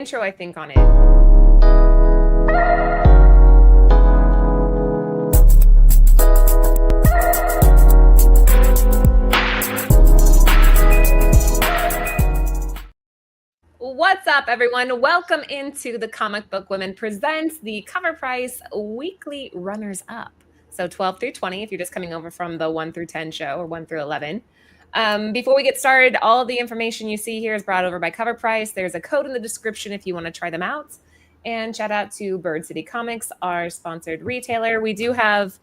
intro, I think, on it. What's up, everyone? Welcome into the Comic Book Women Presents the Covrprice Weekly Runners Up. So 12 through 20, if you're just coming over from the 1 through 10 show, or 1 through 11. Before we get started, all the information you see here is brought over by Covrprice. There's a code in the description if you want to try them out. And shout out to Bird City Comics, our sponsored retailer. We do have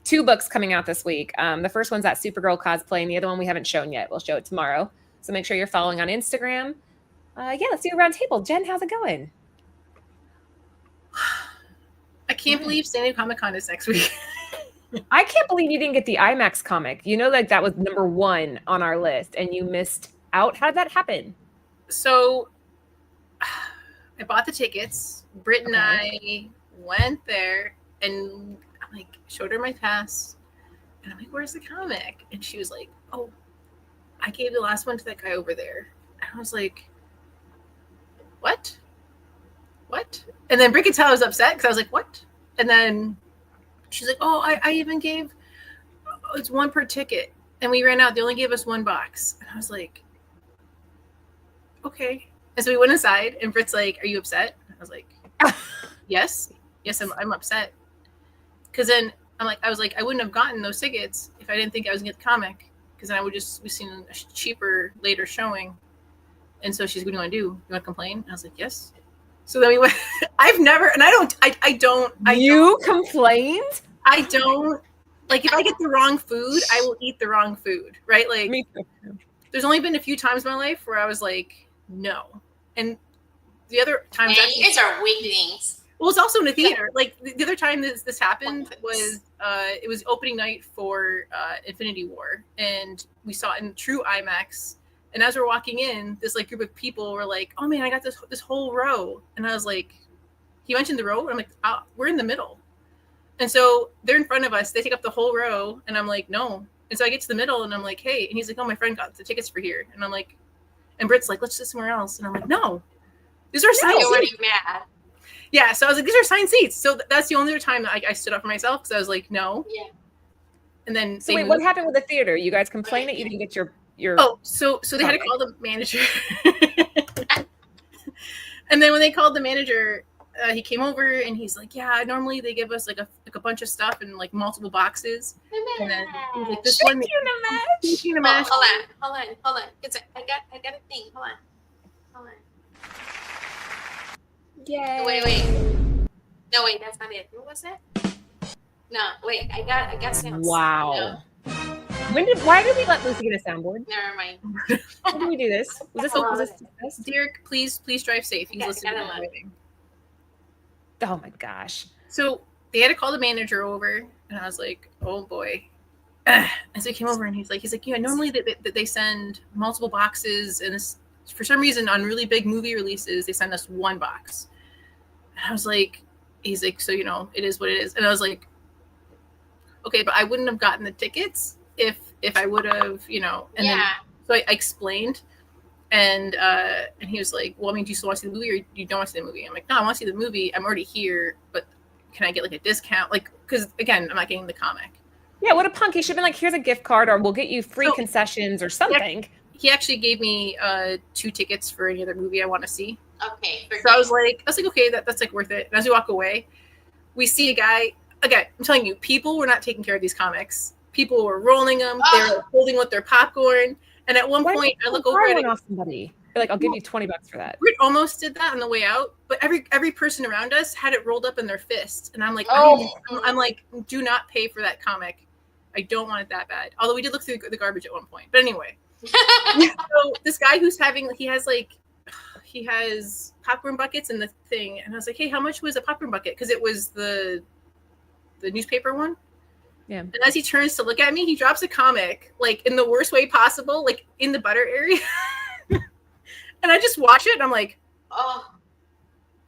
2 books coming out this week. The first one's that Supergirl cosplay, and the other one we haven't shown yet. We'll show it tomorrow. So make sure you're following on Instagram. Let's do a round table. Jen, how's it going? I can't believe San Diego Comic-Con is next week. I can't believe you didn't get the IMAX comic. You know, like that was number 1 on our list and you missed out. How did that happen? So I bought the tickets. Britt and I went there and I'm like, showed her my pass. And I'm like, where's the comic? And she was like, oh, I gave the last one to that guy over there. And I was like, what? And then Britt could tell I was upset because I was like, what? And then she's like, oh, I even gave, it's 1 per ticket. And we ran out. They only gave us 1 box. And I was like, okay. And so we went inside and Britt's like, are you upset? I was like, yes, I'm upset. Because then I was like, I wouldn't have gotten those tickets if I didn't think I was going to get the comic. Because then I would just be seeing a cheaper later showing. And so she's, what do you want to do? You want to complain? And I was like, yes. So then we went. I've never, and I don't. You complained? I don't. Like, if I get the wrong food, I will eat the wrong food, right? Like, me too. There's only been a few times in my life where I was like, no. And the other times, you guys are weaklings. Well, it's also in a theater. Like, the other time this happened was it was opening night for Infinity War, and we saw it in true IMAX. And as we're walking in, this like group of people were like, "Oh man, I got this whole row." And I was like, "He mentioned the row," and I'm like, "We're in the middle." And so they're in front of us. They take up the whole row, and I'm like, "No." And so I get to the middle, and I'm like, "Hey," and he's like, "Oh, my friend got the tickets for here." And I'm like, and Britt's like, "Let's sit somewhere else." And I'm like, "No, these are assigned seats." Already mad. Yeah, so I was like, "These are assigned seats." So that's the only other time that I stood up for myself because I was like, "No." Yeah. And then so wait, what happened with the theater? You guys complained that you didn't get your so they had to call the manager. And then when they called the manager, he came over and he's like, yeah, normally they give us like a bunch of stuff in like multiple boxes. And then he was like, this one Hold on. I got a thing. Hold on. Yay. Wait. No, wait, that's not it. What was it? No, wait, I got sounds. Wow. Why did we let Lucy get a soundboard? Never mind. How did we do this? Was this Derek, please drive safe. He's listening to driving. Oh my gosh. So they had to call the manager over, and I was like, oh boy. And so he came over and he's like, yeah, normally they send multiple boxes, and this, for some reason on really big movie releases, they send us 1 box. And I was like, he's like, so it is what it is. And I was like, okay, but I wouldn't have gotten the tickets if I would have, and then so I explained, and he was like, well, I mean, do you still want to see the movie or you don't want to see the movie? I'm like, no, I want to see the movie. I'm already here, but can I get like a discount? Like, because again, I'm not getting the comic. Yeah, what a punk. He should have been like, here's a gift card, or we'll get you free concessions or something. He actually gave me 2 tickets for any other movie I want to see. Okay. So I was like, okay, that's like worth it. And as we walk away, we see a guy. Again, I'm telling you, people were not taking care of these comics. People were rolling them. They were holding with their popcorn. And at one point, I look over at somebody. They're like, I'll give you $20 for that. We almost did that on the way out, but every person around us had it rolled up in their fist, and I'm like, I'm like, do not pay for that comic. I don't want it that bad. Although we did look through the garbage at one point. But anyway, so this guy he has popcorn buckets in the thing, and I was like, hey, how much was a popcorn bucket? Because it was the newspaper one. Yeah. And as he turns to look at me, he drops a comic, like in the worst way possible, like in the butter area. And I just watch it, and I'm like, oh.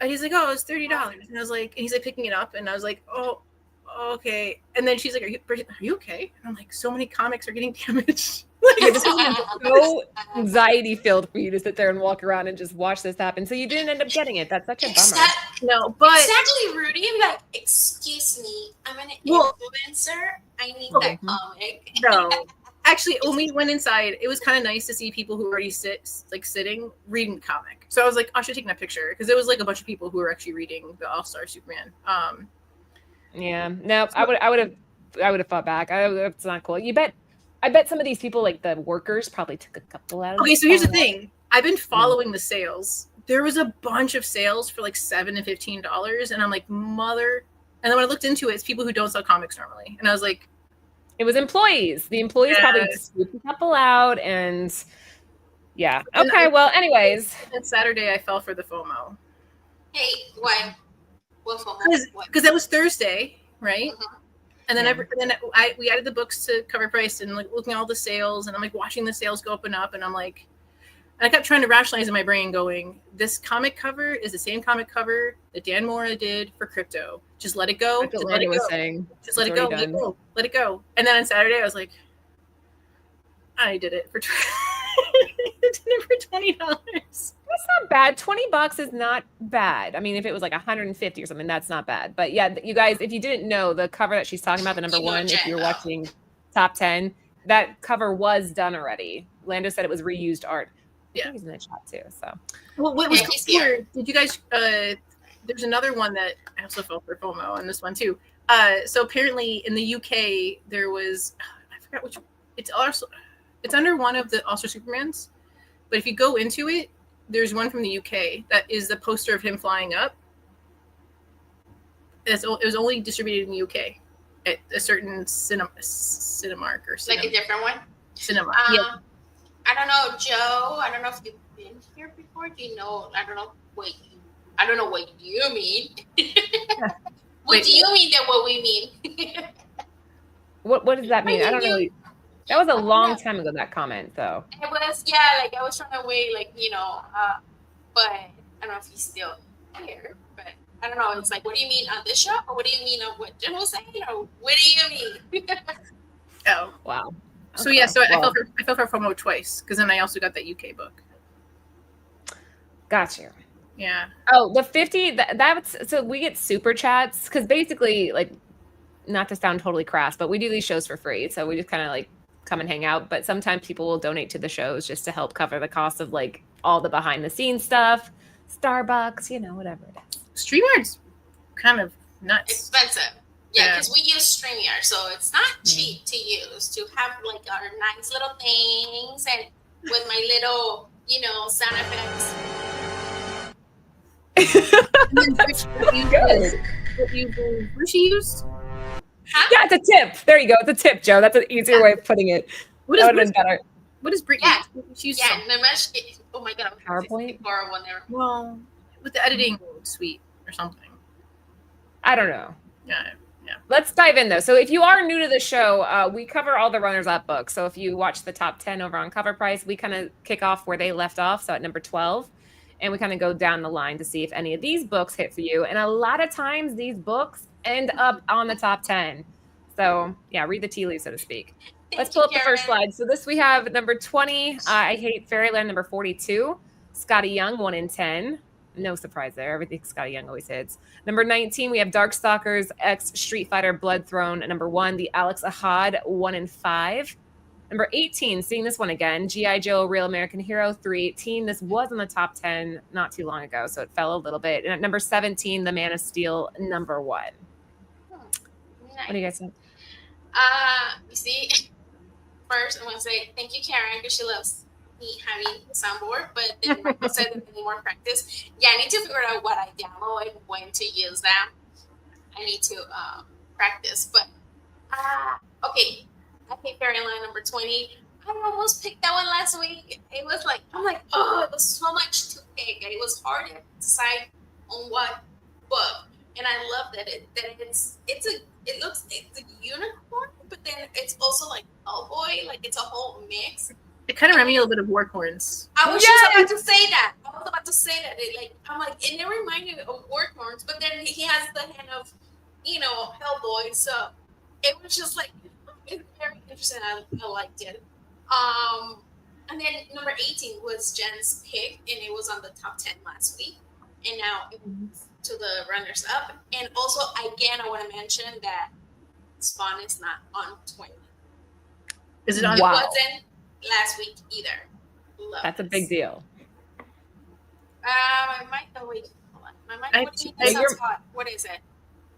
And he's like, oh, it's $30. And I was like, and he's like picking it up, and I was like, oh, okay. And then she's like, are you okay? And I'm like, so many comics are getting damaged. Like, this is so anxiety filled for you to sit there and walk around and just watch this happen. So you didn't end up getting it. That's such a bummer. No, but exactly, Rudy. Like, excuse me, I'm an influencer. I need that comic. No, actually, when we went inside, it was kind of nice to see people who already sitting reading the comic. So I was like, I should take that picture because it was like a bunch of people who were actually reading the All-Star Superman. Yeah, no, I would have fought back. It's not cool. I bet some of these people, like the workers, probably took a couple out of. Okay, so here's the thing. I've been following the sales. There was a bunch of sales for like $7 and $15, and I'm like, mother. And then when I looked into it, it's people who don't sell comics normally, and I was like, it was employees. The employees probably scooped a couple out, and yeah. Okay, well, anyways. And Saturday, I fell for the FOMO. Hey, why? What FOMO? Because that was Thursday, right? Mm-hmm. And then we added the books to Covrprice and like looking at all the sales, and I'm like watching the sales go up, and I'm like, and I kept trying to rationalize in my brain, going, this comic cover is the same comic cover that Dan Mora did for Crypto. Just let it go. Just let it go. Just let it go. Let it go. Let it go. And then on Saturday, I was like, I did it for $20. That's not bad. $20 is not bad. I mean, if it was like 150 or something, that's not bad. But yeah, you guys, if you didn't know, the cover that she's talking about, the number one, if you're watching Top 10, that cover was done already. Lando said it was reused art. Yeah, he's in the chat too. So, well, what was here? Did you guys? There's another one that I also fell for FOMO on this one too. So apparently in the UK there was, I forgot which. It's under one of the All-Star Supermans, but if you go into it, there's one from the UK that is the poster of him flying up. It was only distributed in the UK at a certain Cinemark or like a different one. Cinema. Yeah. I don't know, Joe. I don't know if you've been here before. Do you know? I don't know what you mean. What do you mean than what we mean? What does that mean? I don't know. That was a long time ago, that comment, though. It was, like, I was trying to wait, like, but I don't know if he's still here, but I don't know. It's like, what do you mean on this show? Or what do you mean on what Jen was saying? Or what do you mean? Oh. Wow. So, okay. So I fell for FOMO twice, because then I also got that UK book. Gotcha. Yeah. Oh, the 50, that's, so we get super chats, because basically, like, not to sound totally crass, but we do these shows for free, so we just kind of, like, come and hang out, but sometimes people will donate to the shows just to help cover the cost of like all the behind the scenes stuff, Starbucks, whatever it is. StreamYard's kind of nuts. Expensive. Yeah, because we use StreamYard, so it's not cheap to use, to have like our nice little things and with my little, sound effects. What she used? Huh? Yeah, it's a tip. There you go. It's a tip, Joe. That's an easier way of putting it. That would have been better. What is Brittany? Oh my god, PowerPoint. Horrible there. Well, with the editing suite or something. I don't know. Yeah. Let's dive in though. So if you are new to the show, we cover all the runners-up books. So if you watch the top 10 over on Covrprice, we kind of kick off where they left off. So at number 12, and we kind of go down the line to see if any of these books hit for you. And a lot of times these books end up on the top 10. So yeah, read the tea leaves, so to speak. Let's pull up the first slide. So this we have number 20, I Hate Fairyland, number 42. Scotty Young, 1 in 10. No surprise there. Everything Scotty Young always hits. Number 19, we have Darkstalkers X Street Fighter Blood Throne. Number 1, the Alex Ahad, 1 in 5. Number 18, seeing this one again, G.I. Joe Real American Hero, 318. This was in the top 10 not too long ago, so it fell a little bit. And at number 17, The Man of Steel, number 1. Nice. What do you guys think? You see, first I'm going to say thank you, Karen, because she loves me having a soundboard, but then I said that I need more practice. Yeah, I need to figure out what I download and when to use them. I need to practice, but okay. I Hate Fairyland, number 20. I almost picked that one last week. It was like, it was so much to pick. It was hard to decide on what book. And I love that it's a unicorn, but then it's also like Hellboy, like it's a whole mix. It kind of reminded me a little bit of Warhorns. I was just about to say that. I'm like, and it reminded me of Warhorns, but then he has the hand of, Hellboy. So it was just like, it's very interesting. I liked it. And then number 18 was Jen's pick, and it was on the top 10 last week. And now it's to the runners up. And also, again, I want to mention that Spawn is not on 20. Is it on? It Wow. wasn't last week either. Love That's a this. big deal. My mic. Oh wait, hold on. My mic. I- What do you mean? Sounds hot. What is it?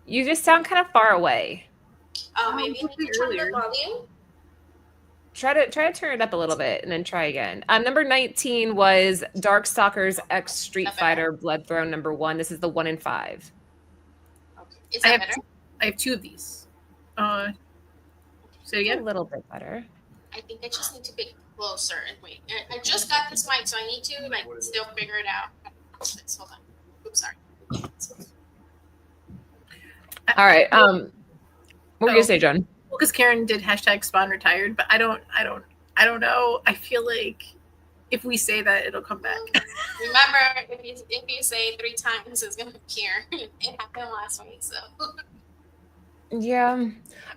You just sound kind of far away. Oh, maybe I need to turn earlier. the volume. Try to turn it up a little bit and then try again. Number 19 was Darkstalkers X Street Not bad. Fighter Blood Throne number 1. This is the 1 in 5. Okay. Is I that have better? I have 2 of these. Say A again. little bit better. I think I just need to be closer and wait. I just got this mic, so I need to like still figure it out. Hold on. Oops, sorry. All right. What were you gonna say, John? Well, because Karen did hashtag Spawn retired, but I don't know. I feel like if we say that, it'll come back. Remember, if you say 3 times, it's gonna appear. It happened last week, so. Yeah,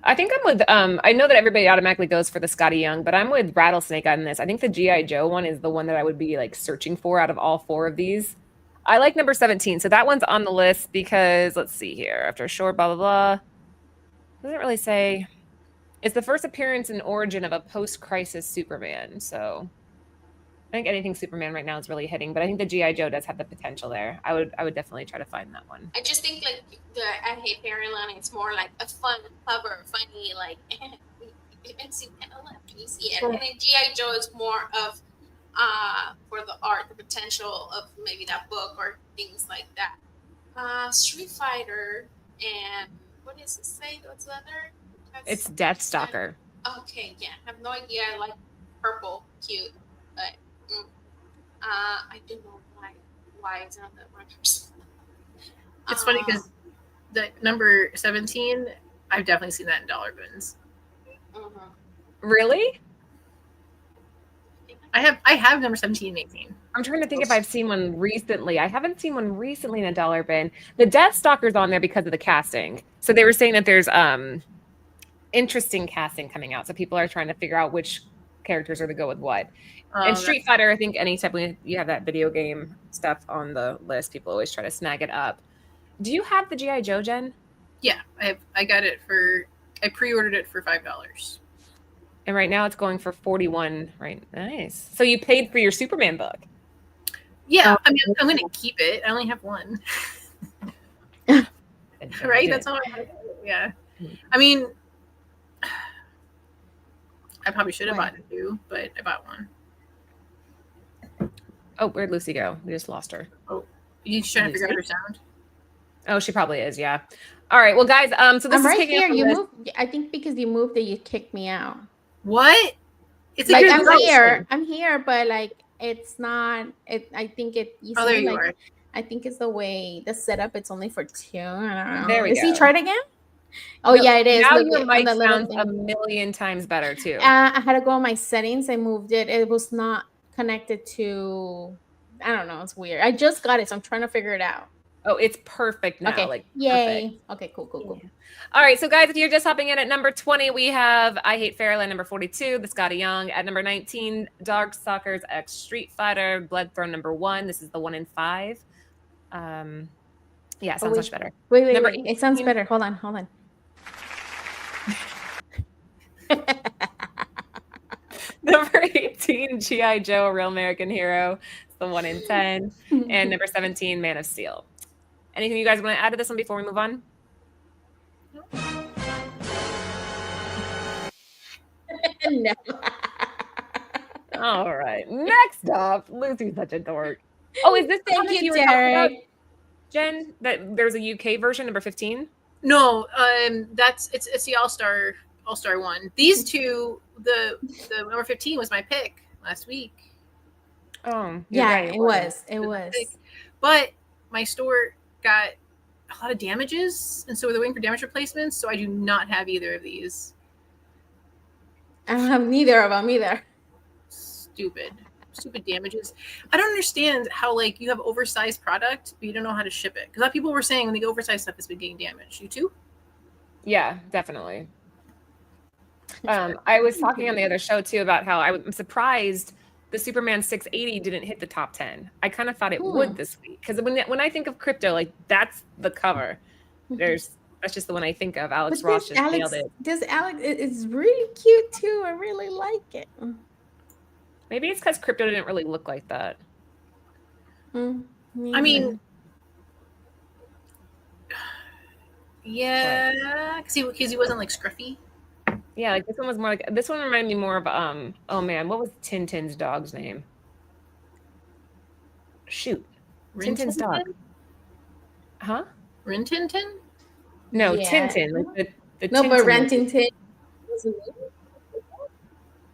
I think I'm with. I know that everybody automatically goes for the Scotty Young, but I'm with Rattlesnake on this. I think the GI Joe one is the one that I would be like searching for out of all 4 of these. I like number 17, so that one's on the list because let's see here. After a short blah blah blah, doesn't really say. It's the first appearance and origin of a post-crisis Superman. So I think anything Superman right now is really hitting, but I think the GI Joe does have the potential there. I would definitely try to find that one. I just think like I Hate Fairyland. It's more like a fun, clever, funny like. It makes you kind of laugh when you see it. And then GI Joe is more of for the art, the potential of maybe that book or things like that. Street Fighter and what does it say? What's the other? It's Deathstalker. Okay, yeah, I have no idea. I like purple, cute, but I don't know why it's not that runners. It's funny because the number 17, I've definitely seen that in dollar bins. Really? I have number 17 and 18. I'm trying to think if I've seen one recently. I haven't seen one recently in a dollar bin. The Deathstalker's on there because of the casting. So they were saying that there's interesting casting coming out. So people are trying to figure out which characters are to go with what. And Street Fighter, I think anytime you have that video game stuff on the list, people always try to snag it up. Do you have the GI Joe, Jen? Yeah, I got it I pre-ordered it for $5. And right now it's going for 41. Right, nice. So you paid for your Superman book. Yeah, I mean, I'm going to keep it. I only have one. Right? That's all I have. Yeah. I mean, I probably should have bought 2, but I bought 1. Oh, where'd Lucy go? We just lost her. Oh, you trying to figure out her sound? Oh, she probably is. Yeah. All right. Well, guys. So this I'm is right kicking here. off You the moved. I think because you moved, that you kicked me out. What? It's Like good I'm growth. here. I'm here, but like it's not. I think it. You Oh, there see, you like, are. I think it's the way the setup. It's only for 2. I don't know. There we Is he go. tried again? Oh yeah, it is. Now Look, your on mic the little sounds thing. a million times better too. I had to go on my settings. I moved it. It was not connected to. I don't know. It's weird. I just got it, so I'm trying to figure it out. Oh, it's perfect now. Okay. Like Yay. perfect. Okay. Cool. All right. So guys, if you're just hopping in at number 20, we have I Hate Fairyland number 42, the Scotty Young. At number 19, Darkstalkers X Street Fighter, Blood Throne number 1. This is the 1 in 5. Yeah, sounds much better. Wait. Number It sounds better. Hold on. Number 18, G.I. Joe, A Real American Hero. It's the 1 in 10. And number 17, Man of Steel. Anything you guys want to add to this one before we move on? No. All right. Next up, Lucy's such a dork. Oh, is this the one Thank that you, you were talking about, Derek. Jen? That there's a UK version, number 15? No, it's the All-Star one. These 2, the number 15 was my pick last week. Oh, Yeah, right, it was. But my store got a lot of damages, and so they're waiting for damage replacements. So I do not have either of these. I don't have neither of them either. Stupid damages. I don't understand how like you have oversized product, but you don't know how to ship it. Because a lot of people were saying when they get oversized stuff, it's been getting damaged. You too? Yeah, definitely. I was talking on the other show too about how I'm surprised the Superman 680 didn't hit the top 10. I kind of thought it would this week because when I think of crypto, like that's the cover. That's just the one I think of. Alex Ross just nailed it. This Alex is really cute too. I really like it. Maybe it's because crypto didn't really look like that. I mean, yeah, because he wasn't like scruffy. Yeah, like this one was more like this one reminded me more of oh man, what was Tintin's dog's name? Shoot. Tintin's dog. Huh? Rin Tintin? No, yeah. Tintin. Like the no, Tintin but Rin Tintin.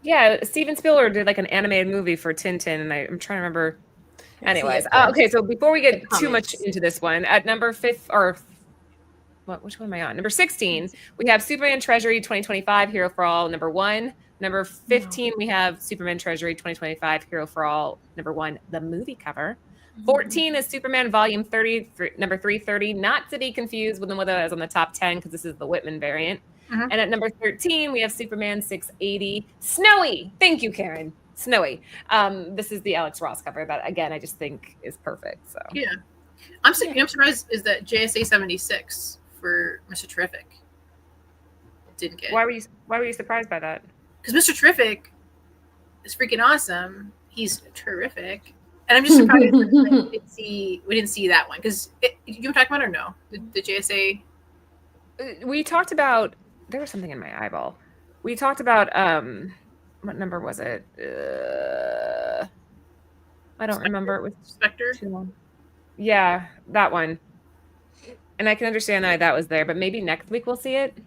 Yeah, Steven Spielberg did like an animated movie for Tintin, and I'm trying to remember. Anyways, okay, so before we get too much into this one, at number 5 or which one am I on? Number 16, we have Superman Treasury 2025 Hero for All, number 1. Number 15, we have Superman Treasury 2025 Hero for All, number 1, the movie cover. 14 is Superman Volume 30, number 330, not to be confused with what is on the top 10 because this is the Whitman variant. And at number 13, we have Superman 680 Snowy. Thank you, Karen. Snowy. This is the Alex Ross cover that, again, I just think is perfect. So yeah. I'm surprised is that JSA 76 for Mr. Terrific didn't get. Why were you surprised by that? Because Mr. Terrific is freaking awesome. He's terrific. And I'm just surprised that we didn't see that one. Because you were talking about it or no? The JSA? We talked about, there was something in my eyeball. We talked about, what number was it? I don't remember. It was Spectre? Yeah, that one. And I can understand that was there, but maybe next week we'll see it.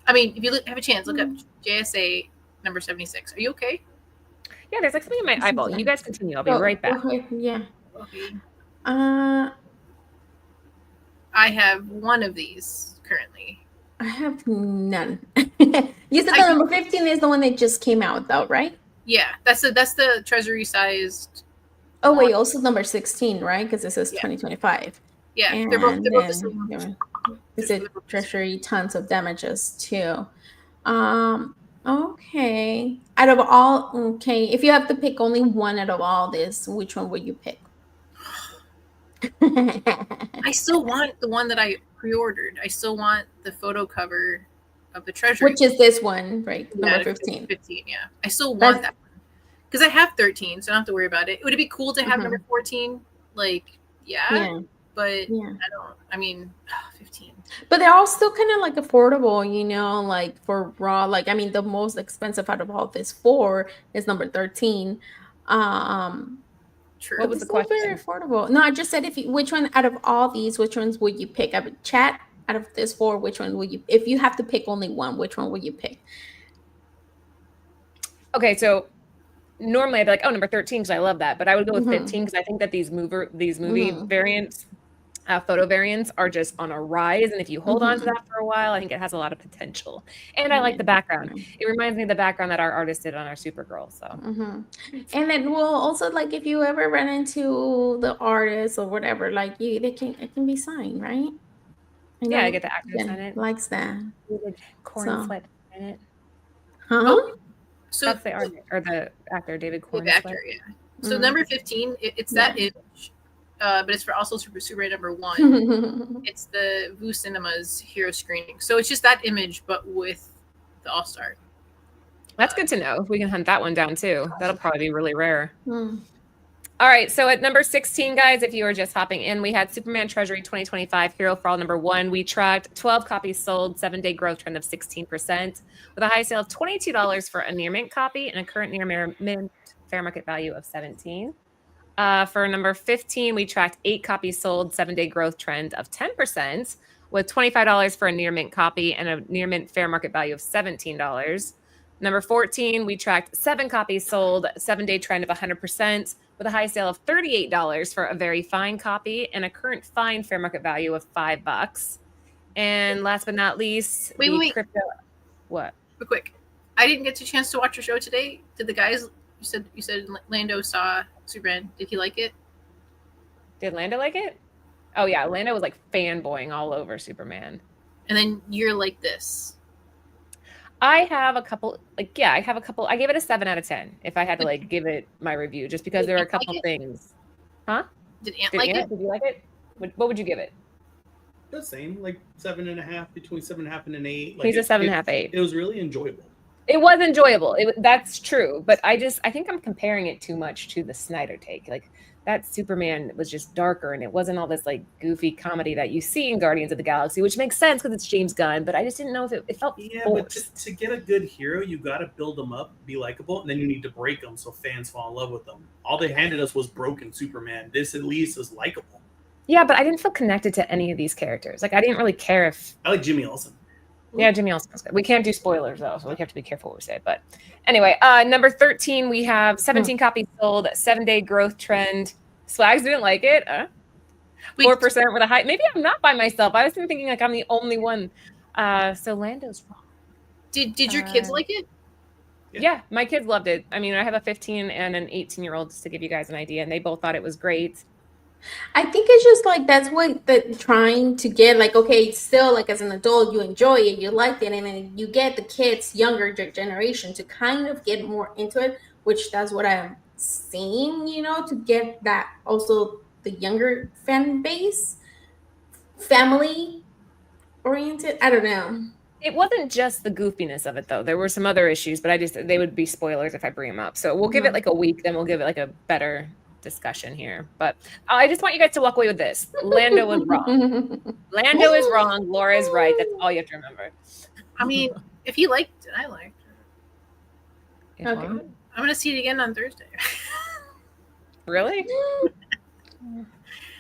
I mean, if you have a chance, look up JSA number 76. Are you okay? Yeah, there's like something in my eyeball. You guys continue. I'll be right back. Yeah. Okay. I have one of these currently. I have none. You said the number 15 is the one that just came out, though, right? Yeah, that's the treasury sized. Oh wait, also number 16, right? Because it says 2025. Yeah, and they're both the same. Is it treasury tons of damages too? Okay. Out of all, if you have to pick only one out of all this, which one would you pick? I still want the one that I pre-ordered. I still want the photo cover of the treasury, which is this one, right? Yeah, number 15. 15, yeah. I still want that one because I have 13, so I don't have to worry about it. Would it be cool to have number 14? Like, yeah. But I don't. I mean, 15. But they're all still kind of like affordable, like for raw. Like, I mean, the most expensive out of all this 4 is number 13. True. What was the question? Very affordable. No, I just said which one out of all these, which ones would you pick? I would chat out of this 4. Which one would you? If you have to pick only one, which one would you pick? Okay, so normally I'd be like, number 13 because I love that, but I would go with 15 because I think that these movie variants. Photo variants are just on a rise, and if you hold on to that for a while, I think it has a lot of potential. And I like the background. It reminds me of the background that our artist did on our Supergirl. So, and then we'll also like if you ever run into the artist or whatever, like it can be signed, right? I get the actor to sign it. Likes that. Corn Sweat in it. So that's the artist or the actor, David Corn. The actor, yeah. So number 15, it's that image. But it's for also Superman number 1. It's the Vue Cinema's hero screening. So it's just that image, but with the All-Star. That's good to know. If we can hunt that one down too. That'll probably be really rare. All right. So at number 16, guys, if you were just hopping in, we had Superman Treasury 2025 Hero for All number 1. We tracked 12 copies sold, 7-day growth trend of 16%, with a high sale of $22 for a near mint copy and a current near mint fair market value of $17. For number 15, we tracked 8 copies sold, 7-day growth trend of 10%, with $25 for a near mint copy and a near mint fair market value of $17. Number 14, we tracked 7 copies sold, 7-day trend of 100%, with a high sale of $38 for a very fine copy and a current fine fair market value of $5. And last but not least, wait. Crypto. What? Real quick, I didn't get a chance to watch your show today. Did the guys? You said Lando saw Superman. Did he like it? Did Lando like it? Oh yeah, Lando was like fanboying all over Superman. And then you're like this. I have a couple, I have a couple. I gave it a 7 out of 10 if I had to give it my review, just because there are a couple things. Huh? Did Ant Did like Ant, it? did you like it? What would you give it? The same, like 7.5, between 7.5 and an 8. He's a 7.5, 8. It was really enjoyable. It was enjoyable. That's true, but I think I'm comparing it too much to the Snyder take. Like that Superman was just darker, and it wasn't all this goofy comedy that you see in Guardians of the Galaxy, which makes sense because it's James Gunn. But I just didn't know if it felt forced. But to get a good hero, you got to build them up, be likable, and then you need to break them so fans fall in love with them. All they handed us was broken Superman. This at least is likable. Yeah, but I didn't feel connected to any of these characters. I didn't really care if. I like Jimmy Olsen. Yeah, Jimmy Olsen was good. We can't do spoilers though, so we have to be careful what we say. But anyway, number 13, we have 17 copies sold, 7-day growth trend. Swags didn't like it. 4% with a high. Maybe I'm not by myself. I was thinking I'm the only one. So Lando's wrong. Did your kids like it? Yeah, my kids loved it. I mean, I have a 15 and an 18-year-old, just to give you guys an idea, and they both thought it was great. I think it's just that's what they're trying to get. Okay, still as an adult, you enjoy it, you like it, and then you get the kids, younger generation, to kind of get more into it, which that's what I'm seeing, to get that also the younger fan base, family oriented. I don't know. It wasn't just the goofiness of it, though. There were some other issues, but they would be spoilers if I bring them up. So we'll give it a week, then we'll give it a better discussion here. But I just want you guys to walk away with this. Lando was wrong. Lando is wrong. Laura is right. That's all you have to remember. I mean, if he liked it, I liked it. Okay. I'm gonna see it again on Thursday. Really?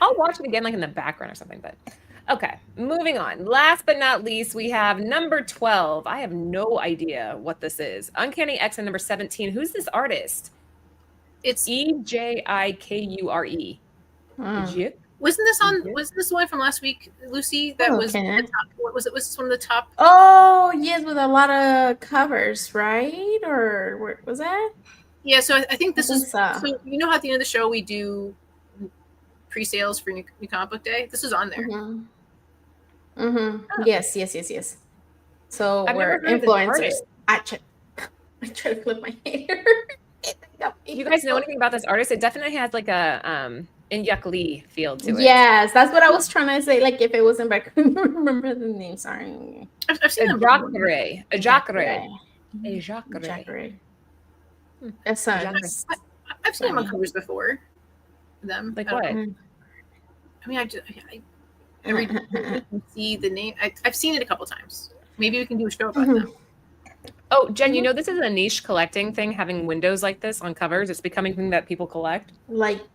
I'll watch it again in the background or something. But okay, moving on. Last but not least, we have number 12. I have no idea what this is. Uncanny X-Men number 17. Who's this artist? It's Ejikure. Wasn't this the one from last week, Lucy? That was the top, what was it? Was this one of the top? Oh yes, with a lot of covers, right? Or where was that? Yeah, so I think this is so. So you know how at the end of the show we do pre-sales for New Comic Book Day? This is on there. Oh. Yes. So we're influencers. I try to flip my hair. You guys know anything about this artist? It definitely has a Inyuk Lee feel to it. Yes, that's what I was trying to say. If it wasn't back, remember the name. Sorry. I've seen Ejikure. That's I've seen them on covers before. Them what? I mean, I every see the name. I've seen it a couple times. Maybe we can do a show about them. Oh, Jen, you know this is a niche collecting thing, having windows like this on covers. It's becoming something that people collect.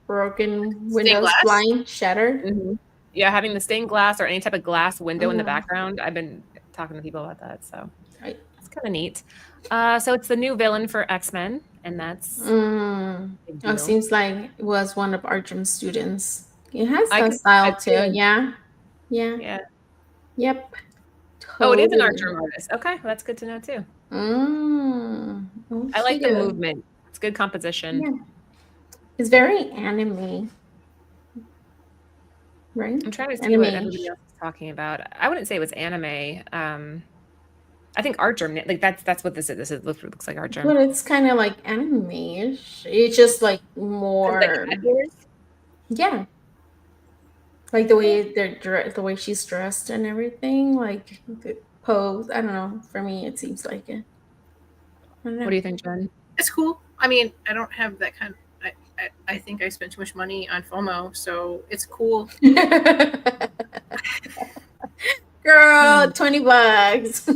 Broken windows, flying, shattered. Mm-hmm. Yeah, having the stained glass or any type of glass window in the background. I've been talking to people about that, so it's kind of neat. So it's the new villain for X-Men, and that's it seems like it was one of Archim's students. It has that style too. Yeah. Yep. Oh, it is an Archer artist. Okay, well, that's good to know too. Okay. I like the movement. It's good composition. Yeah. It's very anime, right? I'm trying to see what everybody else is talking about. I wouldn't say it was anime. I think Archer, that's what this is. This looks like Archer. But it's kind of anime-ish. It's just more. Yeah. The way the way she's dressed and everything, the pose. I don't know. For me, it seems like it. What do you think, Jen? It's cool. I mean, I don't have that kind of. I think I spent too much money on FOMO, so it's cool. Girl, $20.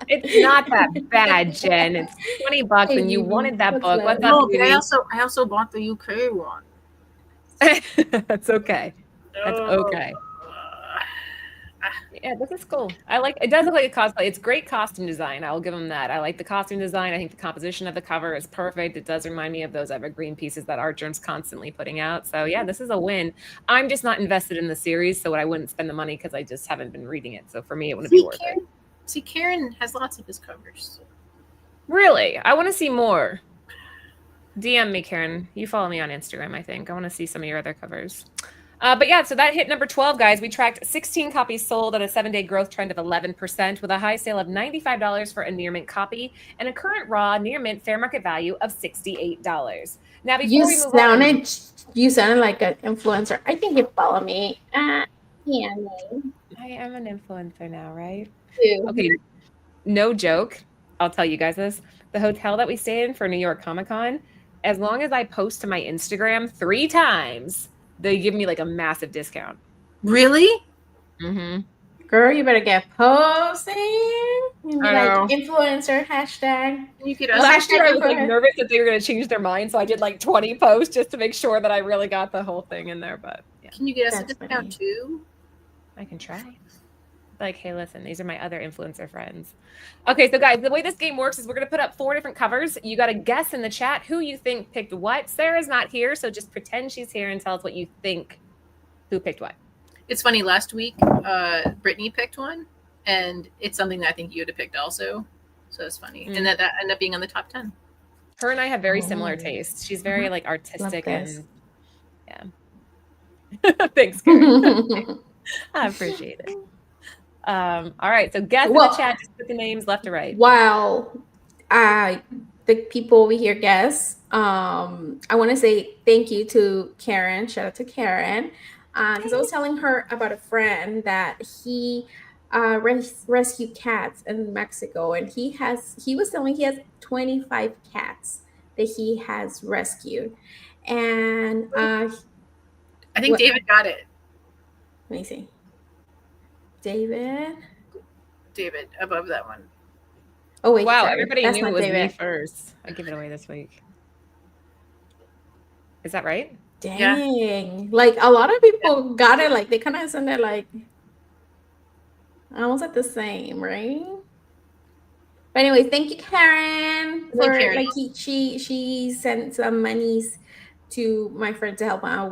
It's not that bad, Jen. It's $20, and you wanted that book. What's up? But I also bought the UK one. That's okay. That's okay. Yeah, this is cool. It does look like a cosplay. It's great costume design. I'll give them that. I like the costume design. I think the composition of the cover is perfect. It does remind me of those evergreen pieces that Archer's constantly putting out. So yeah, this is a win. I'm just not invested in the series, so I wouldn't spend the money because I just haven't been reading it. So for me, it wouldn't be worth it. See, Karen has lots of his covers. Really? I want to see more. DM me, Karen. You follow me on Instagram, I think. I want to see some of your other covers. But yeah, so that hit number 12, guys. We tracked 16 copies sold on a 7-day growth trend of 11%, with a high sale of $95 for a near mint copy and a current raw near mint fair market value of $68. Now, before we move on, You sounded like an influencer. I think you follow me. Yeah, I am an influencer now, right? too. Okay, no joke. I'll tell you guys this. The hotel that we stayed in for New York Comic Con, as long as I post to my Instagram 3 times, they give me like a massive discount. Really? Mm-hmm. Girl, you better get posting and be I like know. influencer hashtag. You could Last year, I was like influencer. nervous that they were going to change their mind, so I did like 20 posts just to make sure that I really got the whole thing in there. But yeah, Can you get us a That's discount funny. too? I can try. Like, hey, listen, these are my other influencer friends. Okay, so guys, the way this game works is we're going to put up 4 different covers. You got to guess in the chat who you think picked what. Sarah's not here, so just pretend she's here and tell us what you think who picked what. It's funny. Last week, Brittany picked one, and it's something that I think you would have picked also. So it's funny, and that ended up being on the top 10. Her and I have very similar tastes. She's very like artistic this. and yeah. Thanks, Karen. I appreciate it. All right, so guess in the chat, just put the names left to right. While the people over here guess, I want to say thank you to Karen. Shout out to Karen, because I was telling her about a friend that he rescued cats in Mexico, and he was telling me he has 25 cats that he has rescued, and I think What? David got it. let me see, David above that one. Oh wait, Wow, sorry. everybody That's knew not it was David. me first. I give it away this week. Is that right? Dang. Like a lot of people got it, like they kind of sounded like almost at the same, right? But anyways, thank you, Karen, for Karen. like she sent some monies to my friend to help out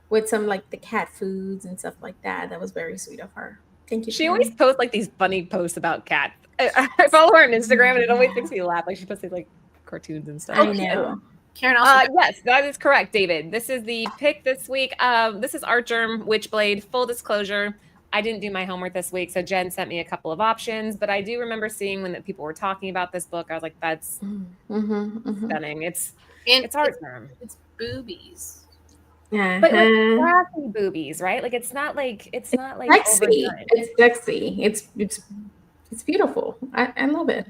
with some like the cat foods and stuff like that. That was very sweet of her. Thank you. She Karen. always posts like these funny posts about cats. I follow her on Instagram and it always makes me laugh. Like she posts like cartoons and stuff. I know. Karen also. Yes, that is correct, David. This is the pick this week. This is Artgerm Witchblade. Full disclosure, I didn't do my homework this week, so Jen sent me a couple of options. But I do remember seeing when people were talking about this book. I was like, "That's stunning." It's Artgerm. It's boobies. Uh-huh. But like classy boobies, right? Like it's not like sexy. overdone. It's sexy. It's beautiful. I love it.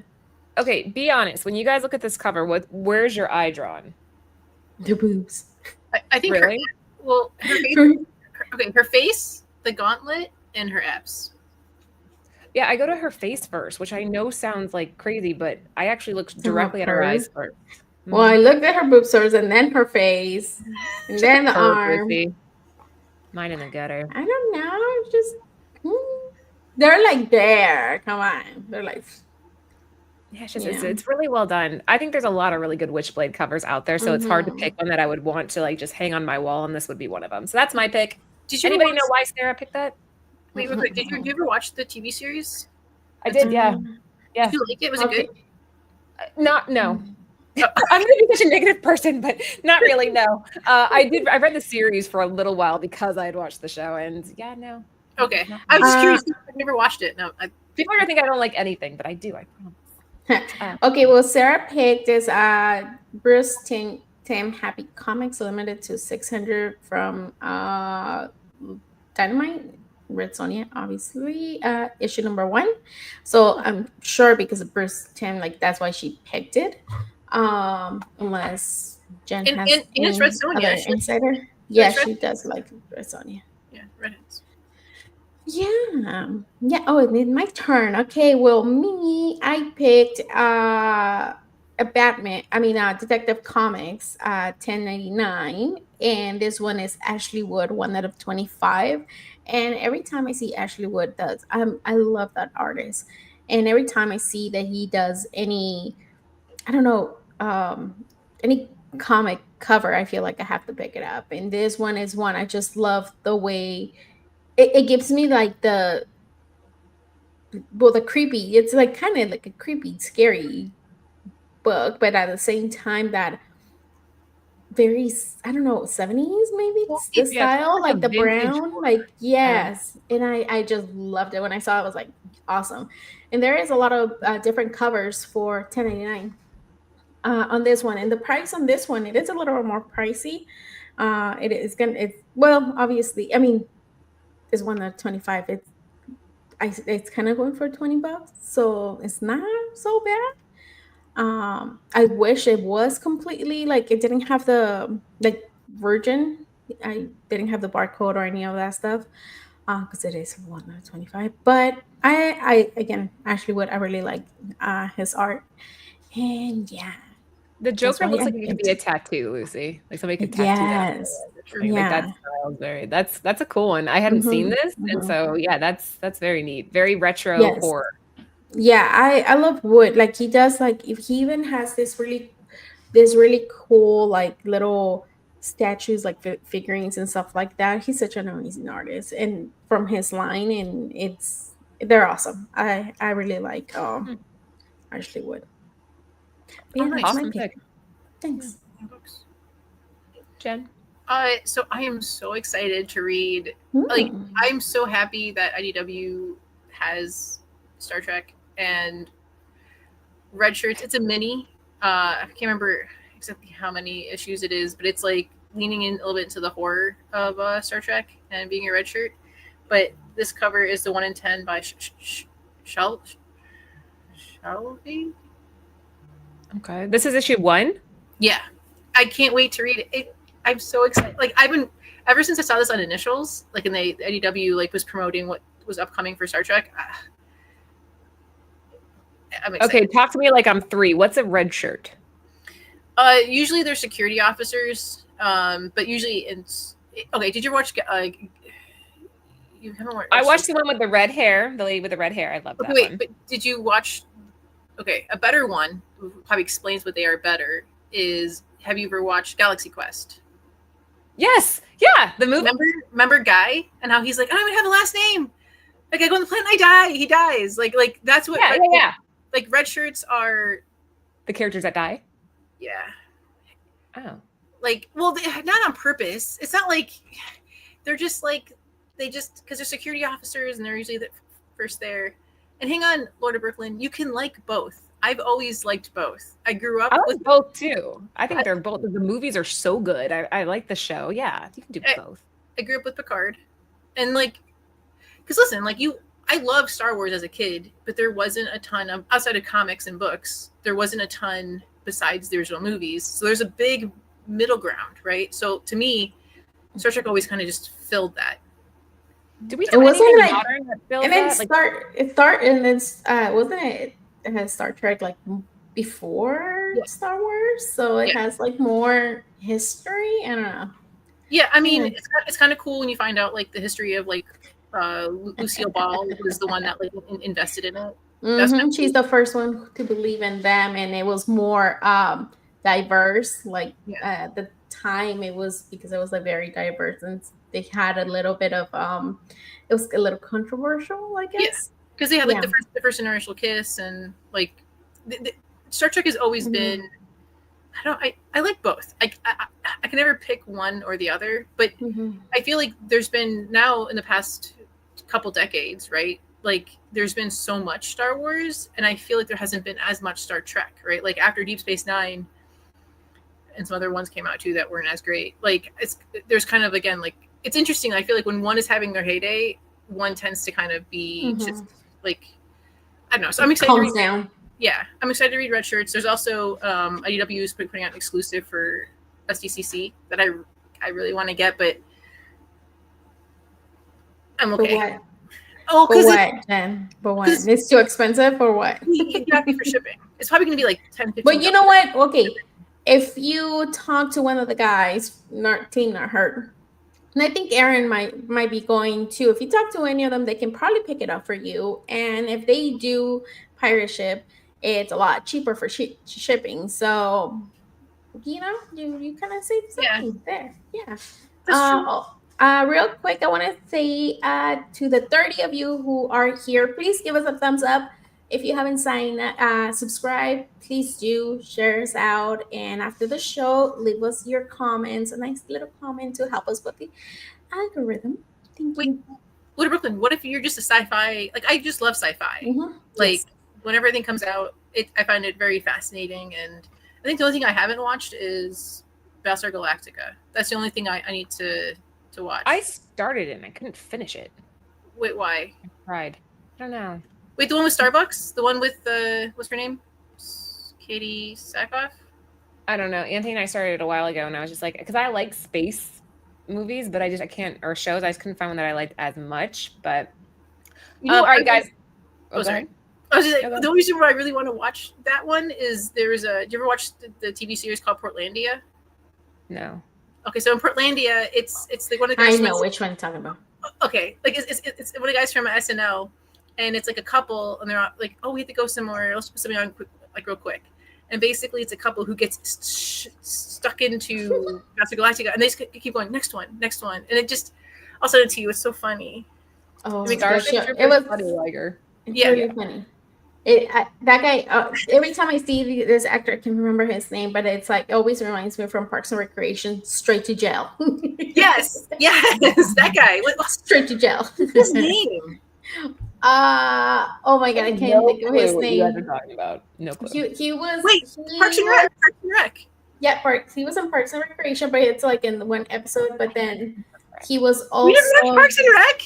Okay, be honest. When you guys look at this cover, where's your eye drawn? The boobs. I think Really? her face, the gauntlet, and her abs. Yeah, I go to her face first, which I know sounds like crazy, but I actually looked directly at her eyes first. Well, I looked at her boobs first, and then her face, and then the arm. Mine in the gutter. I don't know. Just they're like there. Come on, they're like. Yeah, it's really well done. I think there's a lot of really good Witchblade covers out there, so it's hard to pick one that I would want to like just hang on my wall, and this would be one of them. So that's my pick. Did anybody know why Sarah picked that? Wait, real quick. Did you ever watch the TV series? I did, yeah. Did you like it? Was it good? No. I'm gonna be such a negative person, but not really. No, I read the series for a little while because I had watched the show, and yeah, no. Okay, I was just curious. I've never watched it. No, people are gonna think I don't like anything, but I do. I promise. Okay, well, Sarah picked this Bruce Tim Happy Comics, limited to 600 from Dynamite, Red Sonja, obviously, issue number 1. So I'm sure because of Bruce Tim, like that's why she picked it. Unless Jen has it's Red Sonja, insider. Yeah, she does like Red Sonja. Yeah, redheads. Yeah. Oh, it's my turn. Okay, well, I picked a Detective Comics, 10.99, and this one is Ashley Wood, 1 out of 25. And every time I see Ashley Wood I love that artist. And every time I see that he does any comic cover, I feel like I have to pick it up. And this one is one I just love the way it gives me like the creepy. It's like kind of like a creepy, scary book, but at the same time that very, I don't know, 70s maybe, Well, the it- Yeah, it's style, like a like the vintage brown, horror. like yes. And I just loved it when I saw it. I was like, awesome. And there is a lot of different covers for 10.99 on this one, and the price on this one, it is a little more pricey. It is gonna, it's, well, obviously, I mean, this one at 25, it's kind of going for $20, so it's not so bad. I wish it was completely like, it didn't have the like virgin. I didn't have the barcode or any of that stuff because it is 125. But I again, Ashley Wood, I really like his art, and yeah, The that's Joker why looks I like it could be a picked. tattoo, Lucy. Like somebody could tattoo that on Yes, the True. thing. Like that yeah. style is very, that's a cool one. I hadn't seen this, and Mhm. so yeah, that's very neat. Very retro Yes, horror. yeah. I love Wood. Like he does. Like if he even has this really cool like little statues, like figurines and stuff like that. He's such an amazing artist, and from his line, and they're awesome. I really like Hmm. Ashley Wood. But Oh, yeah, nice. that's my Awesome pick. pick. Thanks. Books. Jen. So I am so excited to read. Mm. Like, I'm so happy that IDW has Star Trek and Red Shirts. It's a mini. I can't remember exactly how many issues it is, but it's like leaning in a little bit into the horror of Star Trek and being a red shirt. But this cover is the 1 in 10 by Shelby. Okay, this is issue 1. Yeah, I can't wait to read it. I'm so excited. Like I've been ever since I saw this on Initials, like in the IDW, like was promoting what was upcoming for Star Trek. I'm excited. Okay, talk to me like I'm 3. What's a red shirt? Usually they're security officers, but usually it's okay. Did you watch? You haven't watched. I watched the one with the red hair, the lady with the red hair. I love that Wait, one. but did you watch? Okay, a better one who probably explains what they are better is. Have you ever watched Galaxy Quest? Yes, yeah, the movie. Remember Guy and how he's like, I don't even have a last name. Like I go on the planet, I die. He dies. Like that's what. Yeah. Like red shirts are The characters that die. Yeah. Oh. Like, well, not on purpose. It's not like they're just like they just because they're security officers and they're usually the first there. And hang on, Lord of Brooklyn, you can like both. I've always liked both. I grew up with both too. I think they're both. The movies are so good. I like the show. Yeah, you can do both. I grew up with Picard, and like, because listen, like I loved Star Wars as a kid, but there wasn't a ton of outside of comics and books. There wasn't a ton besides the original movies. So there's a big middle ground, right? So to me, Star Trek always kind of just filled that. Did we? It wasn't like, and then wasn't it? It has Star Trek like before Star Wars, so it has like more history. I don't know. Yeah, I mean, it's kind of cool when you find out like the history of like Lucille Ball was the one that like invested in it. Mm-hmm. She's the first one to believe in them, and it was more diverse. Like at the time, it was because it was like very diverse, and they had a little bit of it was a little controversial, I guess. Because they had like the first interracial kiss, and like Star Trek has always been. I like both. I can never pick one or the other, but I feel like there's been now in the past couple decades, right? Like there's been so much Star Wars, and I feel like there hasn't been as much Star Trek, right? Like after Deep Space Nine, and some other ones came out too that weren't as great. Like there's kind of again like it's interesting. I feel like when one is having their heyday, one tends to kind of be just like I don't know. So I'm excited. Calms down. Yeah, I'm excited to read Red Shirts. There's also IDW is putting out an exclusive for SDCC that I really want to get, but I'm okay. For what? Oh, for what, Jen? For what? It's too expensive or what? You got to pay for shipping. It's probably going to be like 10, 15. But you know what? Okay, if you talk to one of the guys, Team Not Hurt, and I think Aaron might be going too. If you talk to any of them, they can probably pick it up for you. And if they do pirate ship, it's a lot cheaper for shipping. So, you know, you kind of save something there. Yeah. That's true. Real quick, I want to say to the 30 of you who are here, please give us a thumbs up. If you haven't subscribed, please do share us out. And after the show, leave us your comments, a nice little comment to help us with the algorithm. Thank Wait. you. Little Brooklyn, what if you're just a sci-fi? Like, I just love sci-fi. Mhm. Like, Yes. whenever everything comes out, I find it very fascinating. And I think the only thing I haven't watched is Battlestar Galactica. That's the only thing I need to watch. I started it and I couldn't finish it. Wait, why? I tried. I don't know. Wait, the one with Starbucks? The one with what's her name? Katie Sackhoff? I don't know. Anthony and I started it a while ago, and I was just like, because I like space movies, but I can't, or shows. I just couldn't find one that I liked as much. But all right, guys. Oh, sorry. Ahead. I was just like, the only reason why I really want to watch that one is do you ever watch the TV series called Portlandia? No. Okay, so in Portlandia, it's like one of the I guys. know which one you're talking about. Okay, like it's one of the guys from SNL, and it's like a couple, and they're all like, oh, we have to go somewhere. Let's put something on quick, like real quick. And basically, it's a couple who gets stuck into Battlestar Galactica, and they just keep going, next one, and it just, I'll send it to you. It's so funny. Oh, It makes it was funny, Liger. Yeah. really funny. That guy. Every time I see this actor, I can remember his name, but it's like always reminds me from Parks and Recreation. Straight to jail. Yes, that guy. What's Straight to jail. his name? Oh my god, I can't think of his What you guys name. are talking about? No clue. He was. Parks and Rec. Parks and Rec. Yeah, Parks. He was in Parks and Recreation, but it's like in one episode. But then he was We didn't watch also. Parks and Rec.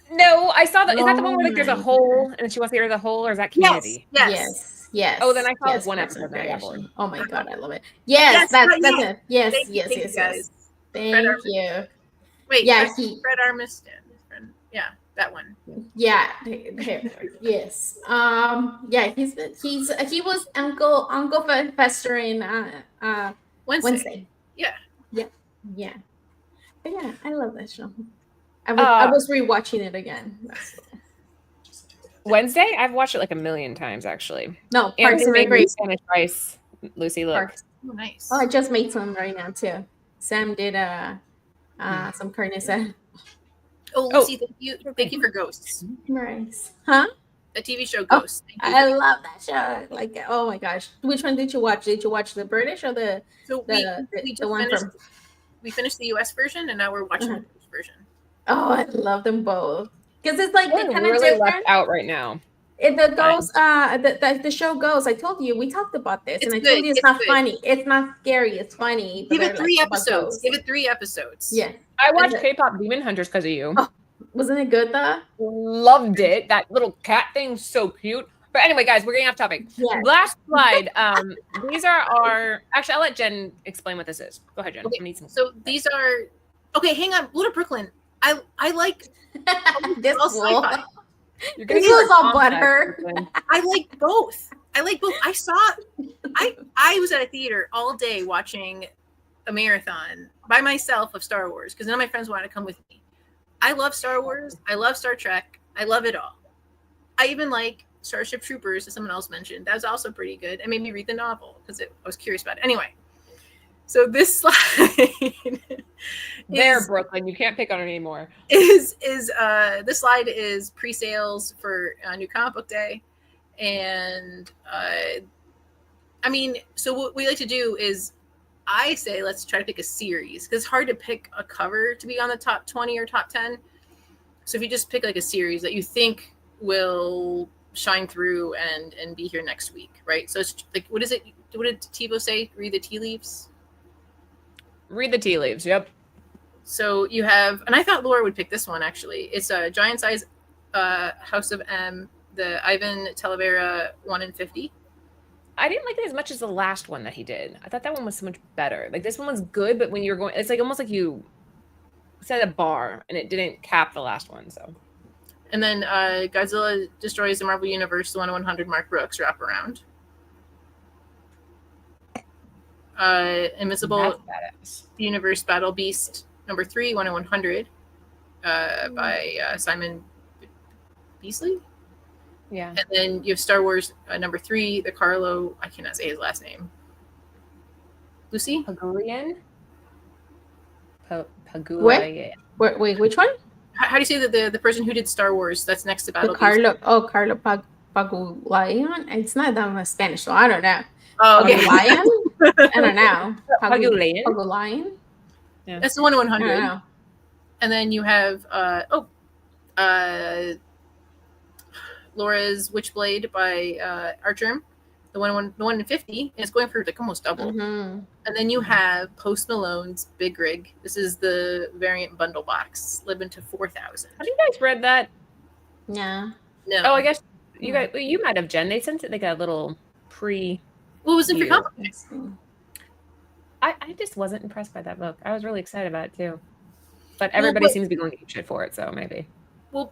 No, I saw that. Is that the one where like there's a Oh my hole and she wants to get rid of the hole, or is that Community? Yes. Yes. Oh, then I saw yes, one Parks episode and and I got Recreation. bored. Oh my god, I love it. Yes, that's it. Yes, Thank you, yes. guys. Thank you. Wait, Yeah, Fred Armiston. Yeah, that one. Yeah. Yes. Yeah. He was Uncle Fester in Wednesday. Yeah. Yeah. But yeah, I love that show. I was rewatching it again. Wednesday, I've watched it like a million times actually. No, And Parks and made me Recreation. Spanish rice. Lucy, look. Parks. Oh, nice. Oh, I just made some right now too. Sam did some carne asada. Oh, Lucy, thank you for Ghosts. Nice. Huh? A TV show Ghosts. Thank you. I love that show. Like, oh my gosh. Which one did you watch? Did you watch the British or the So we just one finished, from? we finished the US version, and now we're watching the British version. Oh, I love them both. Because it's like We're they kind of really different. left out right now. The show goes. I told you we talked about this, and I told you it's not funny. It's not scary. It's funny. Give it 3 episodes. Give it 3 episodes. Yeah. I watched K-pop Demon Hunters because of you. Oh, wasn't it good though? Loved it. That little cat thing's so cute. But anyway, guys, we're getting off topic. Yeah. Last slide. These are our. Actually, I'll let Jen explain what this is. Go ahead, Jen. Okay, I need some. so these are. Okay, hang on. Little Brooklyn. I like This all fool. sci-fi. You're This get was your all contact, butthurt. Brooklyn. I like both. I was at a theater all day watching a marathon by myself of Star Wars because none of my friends wanted to come with me. I love Star Wars. I love Star Trek. I love it all. I even like Starship Troopers, as someone else mentioned. That was also pretty good. It made me read the novel because I was curious about it. Anyway, so this slide There, Brooklyn. You can't pick on her anymore. this slide is pre-sales for New Comic Book Day, and I mean, so what we like to do is I say let's try to pick a series because it's hard to pick a cover to be on the top 20 or top 10. So if you just pick like a series that you think will shine through and be here next week, right? So it's like, what is it? What did TiVo say? Read the tea leaves. Read the tea leaves. Yep. So you have, and I thought Laura would pick this one actually. It's a giant size House of M, the Ivan Talavera 1 in 50. I didn't like it as much as the last one that he did. I thought that one was so much better. Like this one was good, but when you're going, it's like almost like you set a bar and it didn't cap the last one. So, And then Godzilla Destroys the Marvel Universe, the 1 in 100 Mark Brooks wraparound. Invincible that's badass. Universe Battle Beast number 3, 1 in 100 by Simon Beasley. Yeah. And then you have Star Wars number 3, the Carlo, I cannot say his last name. Lucy? Pagulian. Pagulian. Wait, which one? How do you say that the person who did Star Wars that's next to Battle Beast? Carlo Pagulayan. It's not that much Spanish, so I don't know. Oh, okay. Pagulayan? I don't know. Pagulayan? Pagulayan? That's the one in I don't 100. know. And then you have Laura's Witchblade by Archer. The one in 50 is going for like almost double. Mm-hmm. And then you have Post Malone's Big Rig. This is the variant bundle box, living to 4,000. Have you guys read that? Yeah. No. Oh, I guess you might have, Jen. They sent it like a little pre. What was in free you. comic? I just wasn't impressed by that book. I was really excited about it too. But everybody seems to be going to eat shit for it, so maybe. Well,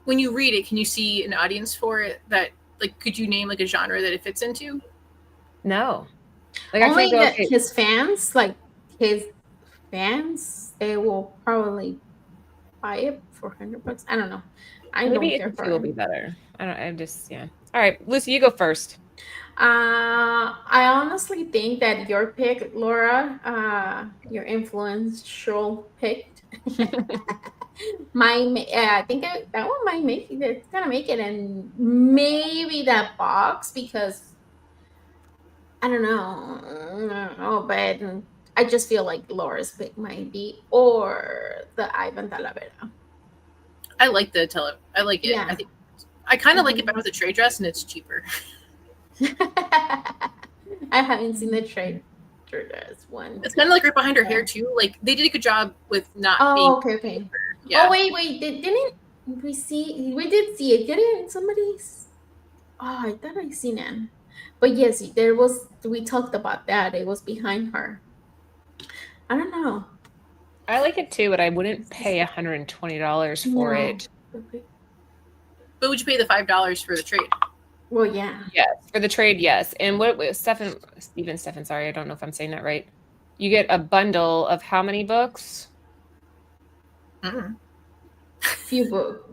when you read it, can you see an audience for it that, like, could you name like a genre that it fits into? No. Like Only I can't that go, okay, his fans, they will probably buy it for $100. I don't know. I maybe don't it care will for be it. better. Yeah. All right, Lucy, you go first. I honestly think that your pick, Laura, your influential pick, I think that one might make it. It's gonna make it, and maybe that box because I don't know, but I just feel like Laura's pick might be or the Ivan Talavera. I like I like it. Yeah. I think I kind of like it better with a trade dress, and it's cheaper. I haven't seen the trade dress one. It's kind of like right behind her hair too. Like they did a good job with not Oh, being. okay. Yeah. Oh, wait. Didn't we see? We did see it. Didn't somebody's? Oh, I thought I seen it. But yes, there was. We talked about that. It was behind her. I don't know. I like it too, but I wouldn't pay $120 for it. Okay. But would you pay the $5 for the trade? Well, yeah. Yes, for the trade, yes. And what Stefan, sorry, I don't know if I'm saying that right. You get a bundle of how many books? Mm-hmm.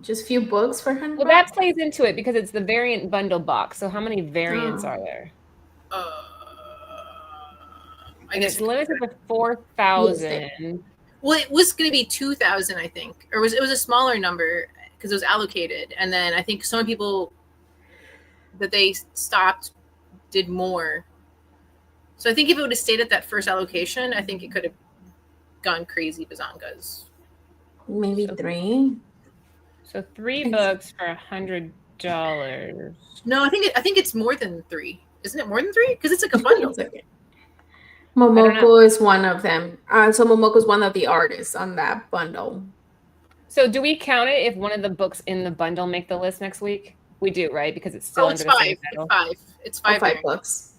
Just few books for $100. Well, that plays into it because it's the variant bundle box. So how many variants are there? I guess it's limited to 4,000. Well, it was going to be 2,000, I think, or it was a smaller number because it was allocated, and then I think some people that they stopped did more. So I think if it would have stayed at that first allocation, I think it could have gone crazy bazongas. Maybe 3. So 3 books for $100. No, I think it's more than 3. Isn't it more than 3? Because it's like a bundle. Okay. Momoko is one of them. So Momoko is one of the artists on that bundle. So do we count it if one of the books in the bundle make the list next week? We do, right? Because it's still under the same title. It's 5 books.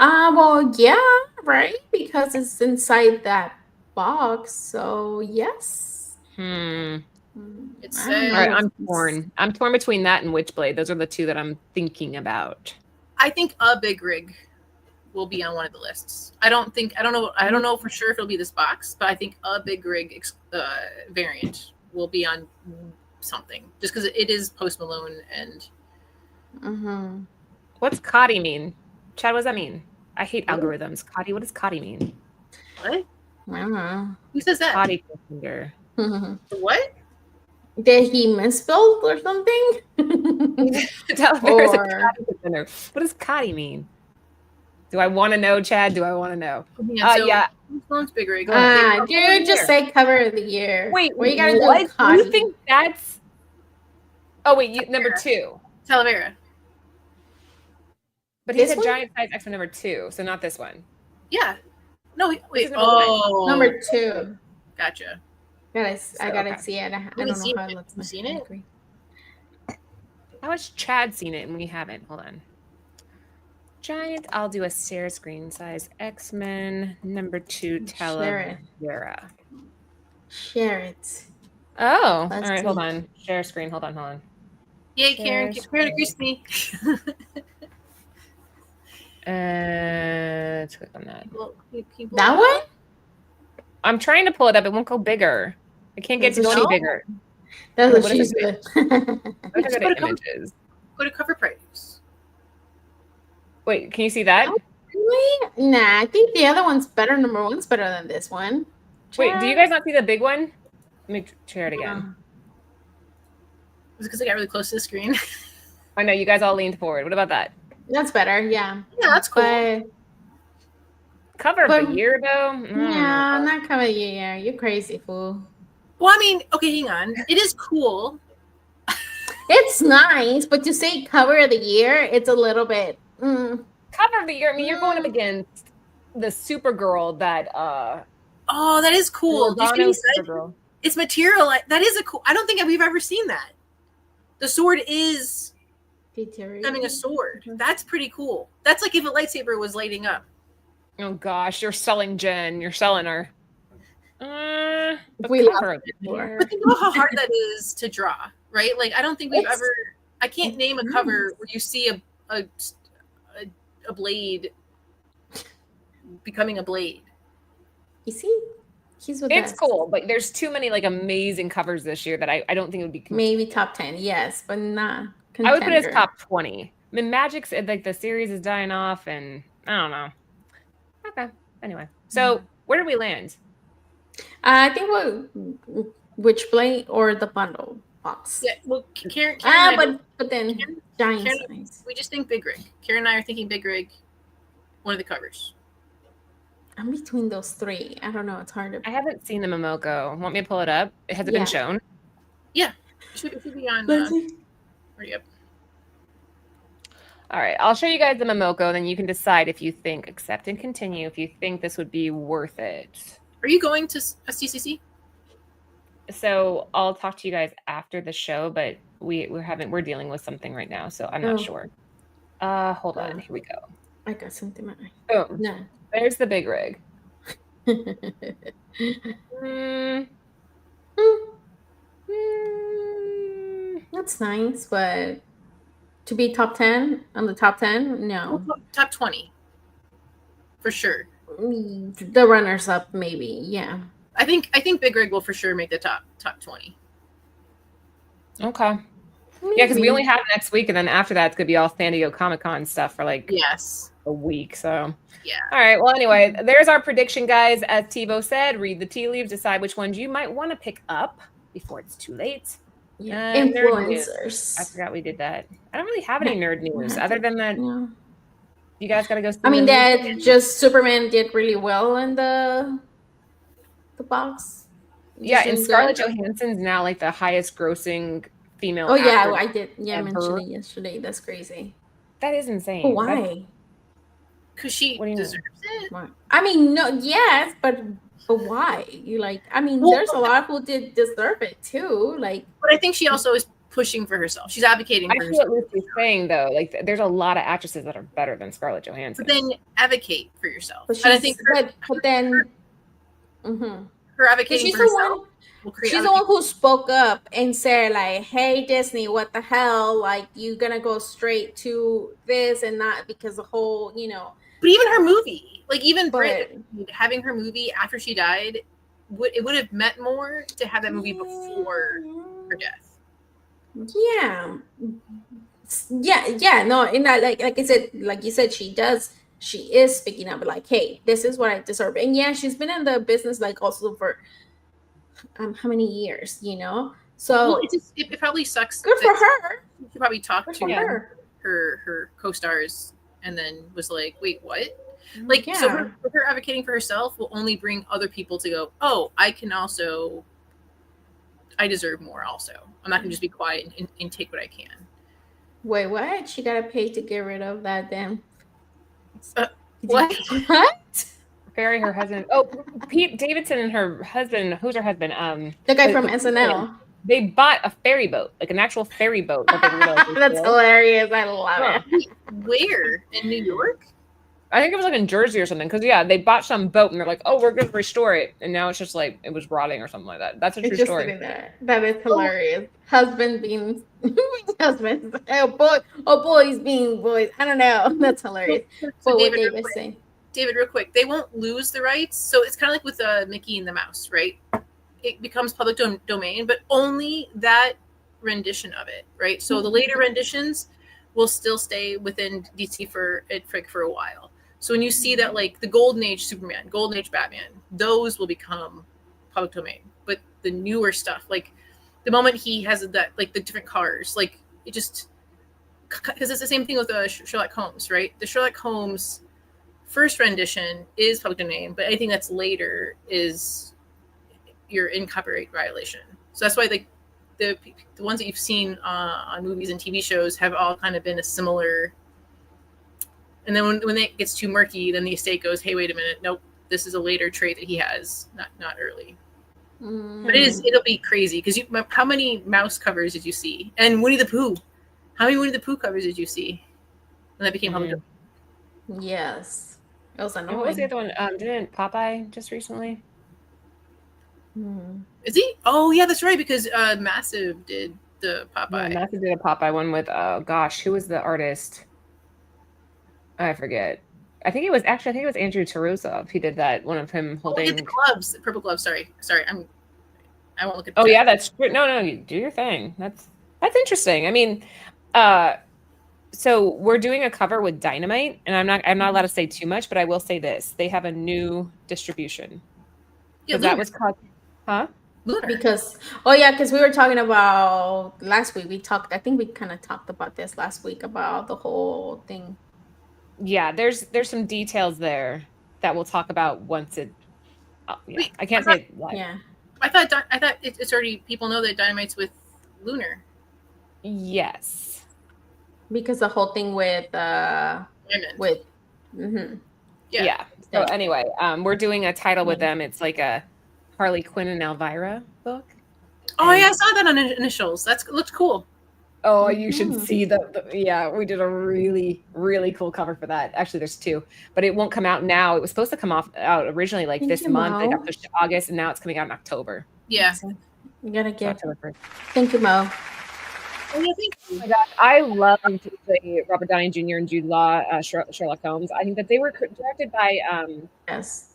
Well, yeah, right? Because it's inside that box. So yes. It's all right, I'm torn. I'm torn between that and Witchblade. Those are the two that I'm thinking about. I think a Big Rig will be on one of the lists. I don't know for sure if it'll be this box, but I think a Big Rig variant will be on something just because it is Post Malone and. What's Cotty mean? Chad, what does that mean? I hate algorithms. Cotty, what does Cotty mean? What? I don't know. Who says that? Cotty finger. What? Did he misspell or something? What does Cotty mean? Do I want to know, Chad? Do I want to know? Yeah. Big Rig. You just say cover of the year. Wait, what you gotta do? You think that's? Oh wait, number 2. Talavera. But he said giant size X-Men number 2, so not this one. Yeah. No, wait. Number 2. Gotcha. I gotta see it. I don't know how it looks. Have you seen it? How has Chad seen it and we haven't? Hold on. Giant. I'll do a share screen size X-Men number 2 Talavera. Share it. Oh, all right. Hold on. Share screen. Hold on. Yay, Karen! Karen agrees with me. Let's click on that. That one? I'm trying to pull it up. It won't go bigger. I can't get to go any bigger. That's what she's doing. Go to images. Go to Covrprice. Wait, can you see that? Really? Nah, I think the other one's better. Number 1's better than this one. Wait, do you guys not see the big one? Let me share it again. Was it because I got really close to the screen? I know you guys all leaned forward. What about that? That's better. Yeah. Yeah, that's cool. But Cover of But- the year, though? yeah, not coming here. You're crazy, fool. Well, I mean, okay, hang on. It is cool. It's nice, but to say cover of the year, it's a little bit. Cover of the year. I mean, you're going up against the Supergirl that Oh, that is cool. Did you Lozano see what he said? Supergirl. It's material. That is a cool. I don't think we've ever seen that. The sword is becoming a sword. That's pretty cool. That's like if a lightsaber was lighting up. Oh gosh, you're selling Jen. You're selling her. The We love cover of the her. year. But think about how hard that is to draw, right? Like I don't think we've It's- ever. I can't name a cover where you see a blade becoming a blade. You see, he's with It's us. cool, but there's too many like amazing covers this year that I don't think it would be. Maybe top 10, yes, but not. I would put it as contender. top 20. I mean, Magic's like the series is dying off, and I don't know. Okay. Anyway, so where did we land? I think Witchblade or the bundle box. Yeah. Well, Karen and I but then Karen- giant Karen- size. we just think Big Rig. Karen and I are thinking Big Rig. One of the covers. I'm between those three. I don't know. It's hard to. I haven't seen the Momoko. Want me to pull it up? Has it Yeah. been shown? It should be on. Let's see. Hurry up. All right, I'll show you guys the Momoko, then you can decide if you think accept and continue. If you think this would be worth it. Are you going to a CCC? So I'll talk to you guys after the show, but we're dealing with something right now, so I'm not Oh. sure. Hold on, here we go. I got something in my eye. Oh, No. there's the big rig. That's nice, but to be top 10 on the top 10, no. Top 20. For sure. The runners up, maybe. Yeah. I think Big Rig will for sure make the top 20. Okay. Yeah, because we only have next week, and then after that, it's gonna be all San Diego Comic-Con stuff for like Yes. a week. So Yeah. all right. Well, anyway, there's our prediction, guys. As TiVo said, read the tea leaves, decide which ones you might want to pick up before it's too late. Yeah. Nerd news. I Influencers. forgot we did that. I don't really have any nerd news Yeah. other than that. Yeah. You guys gotta go. See I mean the that movie. just Superman did really well in the box. Yeah, and Isn't Scarlett good? Johansson's now like the highest grossing female. Oh yeah, actor. I did. Yeah, I mentioned ever. it yesterday. That's crazy. That is insane. But why? Because she What do you mean? deserves it. Why? I mean, no, yes, but why? You like? I mean, Well, there's a lot who did deserve it too. Like, But I think she also is pushing for herself. She's advocating I for see herself. what Lucy's saying though. Like, there's a lot of actresses that are better than Scarlett Johansson. But then advocate for yourself. but And I she's think but then. Mm-hmm. her advocating She's for the herself one. will create She's other the one people. who spoke up and said, like, "Hey, Disney, what the hell? Like, you gonna go straight to this and not because the whole, But even her movie, like even But- Brit having her movie after she died, it would have meant more to have that movie before her death. Yeah, no, and like I said, like you said, she is speaking up, like, hey, this is what I deserve. And yeah, she's been in the business like also for how many years, so Well, it probably sucks. good for that her. She probably talked Good to for her. her co-stars and then was like, wait, what? Like, so Yeah. her advocating for herself will only bring other people to go, oh, I deserve more also. I'm not gonna just be quiet and take what I can. Wait, what? She got to pay to get rid of that damn. What? What? Ferry, her husband. Oh, Pete Davidson and her husband. Who's her husband? The guy the- from the- SNL. They bought a ferry boat, like an actual ferry boat. That they were like, That's hilarious. I love it. Where? In New York? I think it was like in Jersey or something. Because yeah, they bought some boat and they're like, oh, we're gonna restore it, and now it's just like it was rotting or something like that. That's a true It's just story. sitting there. That is hilarious. Husband being husband. Boys being boys. I don't know. That's hilarious. So What David, David real quick, saying? real quick, they won't lose the rights. So it's kind of like with Mickey and the Mouse, right? It becomes public domain, but only that rendition of it, right? So the later renditions will still stay within DC for a while. So when you see that, like the Golden Age Superman, Golden Age Batman, those will become public domain. But the newer stuff, like the moment he has that, like the different cars, like it just because it's the same thing with Sherlock Holmes, right? The Sherlock Holmes first rendition is public domain, but anything that's later is you're in copyright violation. So that's why the ones that you've seen on movies and TV shows have all kind of been a similar. And then when it gets too murky, then the estate goes, "Hey, wait a minute, nope, this is a later trait that he has, not early." But it'll be crazy because how many mouse covers did you see? And Winnie the Pooh, how many Winnie the Pooh covers did you see? And that became public domain. Yes, it was And what was the annoying. other one? Didn't Popeye just recently? Is he? Oh yeah, that's right. Because Massive did the Popeye. Yeah, Massive did a Popeye one with gosh, who was the artist? I forget. I think it was Andrew Tarusov. He did that one of him Oh, holding. he did the gloves, the purple gloves. Sorry. I won't look at. Oh yeah, that's true. No, you do your thing. That's interesting. I mean, so we're doing a cover with Dynamite, and I'm not allowed to say too much, but I will say this: they have a new distribution. Yeah, that was called, huh? Lunar. Because we were talking about last week. I think we kind of talked about this last week about the whole thing. Yeah, there's some details there that we'll talk about once it. Yeah, I can't say it live. Yeah. I thought it's already people know that Dynamite's with Lunar. Yes. Because the whole thing with Diamond. Yeah. So anyway, we're doing a title with them. It's like a Harley Quinn and Elvira book. Oh yeah, I saw that on Initials. That looked cool. Oh, you should see yeah, we did a really, really cool cover for that. Actually, there's two, but it won't come out now. It was supposed to come out originally like this month. It got pushed to August, and now it's coming out in October. Yeah. You gotta get. Thank you, Mo. Oh, yeah, thank you. Oh my God, I love Robert Downey Jr. and Jude Law, Sherlock Holmes. I think that they were directed by. Yes.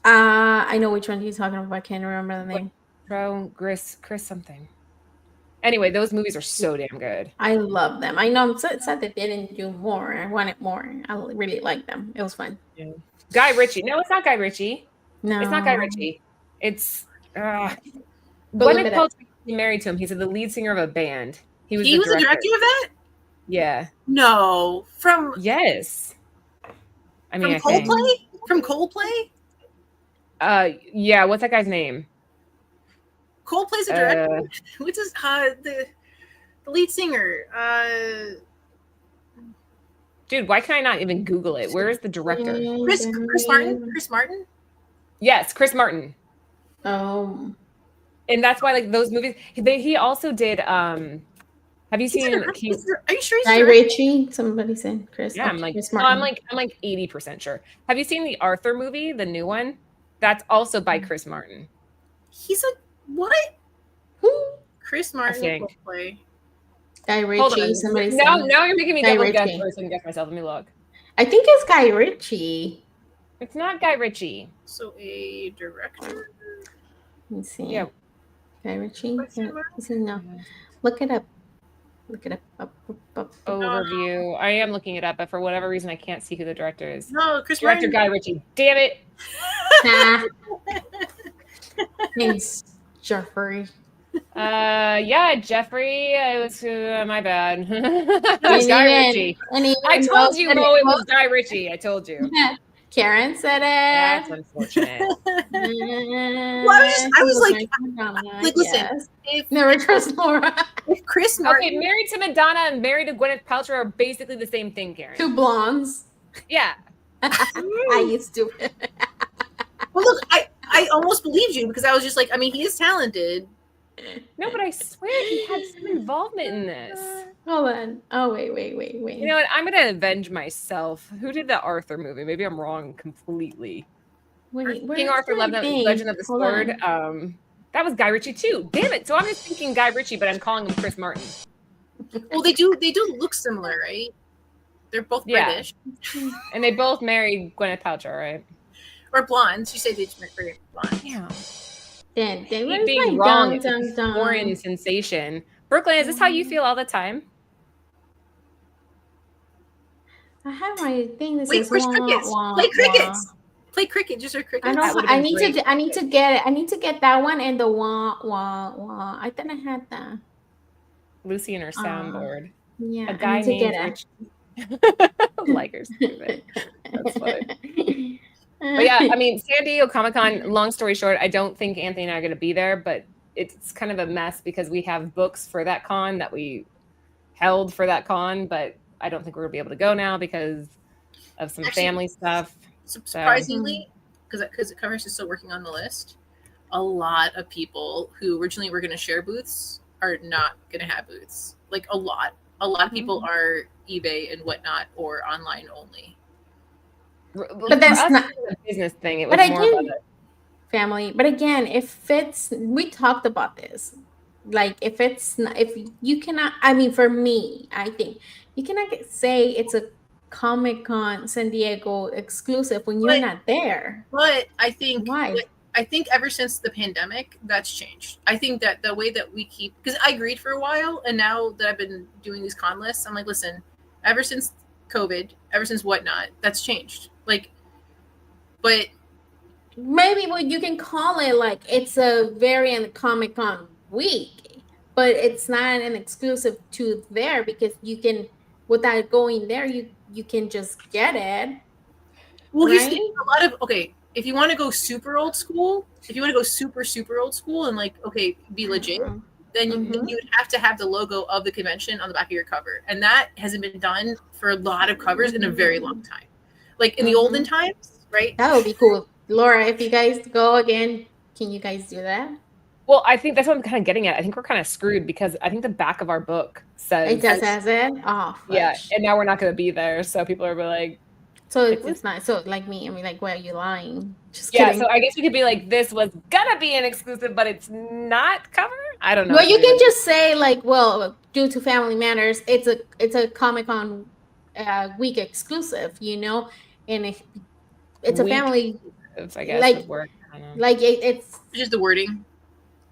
I know which one he's talking about. I can't remember the name. Chris something. Anyway, those movies are so damn good. I love them. I know I'm so sad that they didn't do more. I wanted more. I really like them. It was fun. Yeah. Guy Ritchie. No, it's not Guy Ritchie. No, it's not Guy Ritchie. It's Gwyneth Paltrow married to him. He's the lead singer of a band. He was the director of that? Yeah. No. Yes. I mean, from Coldplay? From Coldplay? Yeah, what's that guy's name? Coldplay's a director. What's his the lead singer? Dude, why can I not even Google it? Where is the director? Chris Martin? Chris Martin? Yes, Chris Martin. Oh. And that's why like those movies he also did have you seen Are you sure he's Guy Ritchie? Somebody said Chris. Yeah, I'm like 80% sure. Have you seen the Arthur movie, the new one? That's also by Chris Martin. He's a what? Who? Chris Martin will play. Guy Ritchie. Somebody said. Now you're making me double guess Ritchie. first and guess myself. Let me look. I think it's Guy Ritchie. It's not Guy Ritchie. So a director. Let me see. Yeah. Guy Ritchie. No. Look it up. Look it up. Overview. I am looking it up, but for whatever reason, I can't see who the director is. No, Chris Director Martin. Guy Ritchie. Damn it. Thanks, Jeffrey. Yeah, Jeffrey. It was my bad. It was Guy Ritchie. I told you, Mo, it was Guy Ritchie. I told you. Karen said it. That's unfortunate. I was like, listen, if never trust Laura. If Chris Martin, okay, Married to Madonna and Married to Gwyneth Paltrow are basically the same thing, Karen. Two blondes. Yeah. I used to. Well, look, I almost believed you because I was just like, I mean, he is talented. No, but I swear he had some involvement in this. Hold on. Oh, wait. You know what? I'm going to avenge myself. Who did the Arthur movie? Maybe I'm wrong completely. Wait, King Arthur, Legend of the Sword. That was Guy Ritchie too. Damn it. So I'm just thinking Guy Ritchie, but I'm calling him Chris Martin. Well, they do look similar, right? They're both British. And they both married Gwyneth Paltrow, right? Or blondes. You say they married blondes. Yeah. Then Keep being wrong. It's a foreign sensation. Brooklyn, is this how you feel all the time? I have my thing that Wait, says where's crickets? Play crickets. Play cricket. Just heard crickets. I need to get it. I need to get that one and the wah wah wah. I thought I had that. Lucy and her soundboard. Yeah, A I guy need to named get Rich. Like her stupid. That's funny. But yeah, I mean, San Diego Comic-Con, long story short, I don't think Anthony and I are going to be there, but it's kind of a mess because we have books for that con that we held for that con, but I don't think we're going to be able to go now because of some family stuff. Surprisingly, because Covrprice is still working on the list, a lot of people who originally were going to share booths are not going to have booths. Like a lot of people are eBay and whatnot or online only. But that's not a business thing. It was more about a family. But again, if it's, we talked about this, like if it's not, if you cannot, I mean, for me, I think you cannot say it's a Comic-Con San Diego exclusive when you're not there. But I think why? I think ever since the pandemic, that's changed. I think that the way that we keep, because I agreed for a while, and now that I've been doing these con lists, I'm like, listen, ever since COVID, ever since whatnot, that's changed. Like, but maybe what you can call it, like it's a variant Comic-Con week, but it's not an exclusive to there because you can, without going there, you can just get it. Well, here's the, a lot of, okay, if you want to go super old school, if you want to go super old school and like, okay, be legit, then you would have to have the logo of the convention on the back of your cover. And that hasn't been done for a lot of covers in a very long time. Like in the olden times, right? That would be cool. Laura, if you guys go again, can you guys do that? Well, I think that's what I'm kind of getting at. I think we're kind of screwed because I think the back of our book says it does has it. Oh, yeah, and now we're not going to be there, so people are like, so it's not. So like me, I mean, like, where are you lying? Just yeah. kidding. So I guess we could be like, this was gonna be an exclusive, but it's not cover. I don't know. Well, you can just say like, well, due to family matters, it's a Comic-Con week exclusive, you know, and if it's a family, I guess like, word. Like it's just the wording.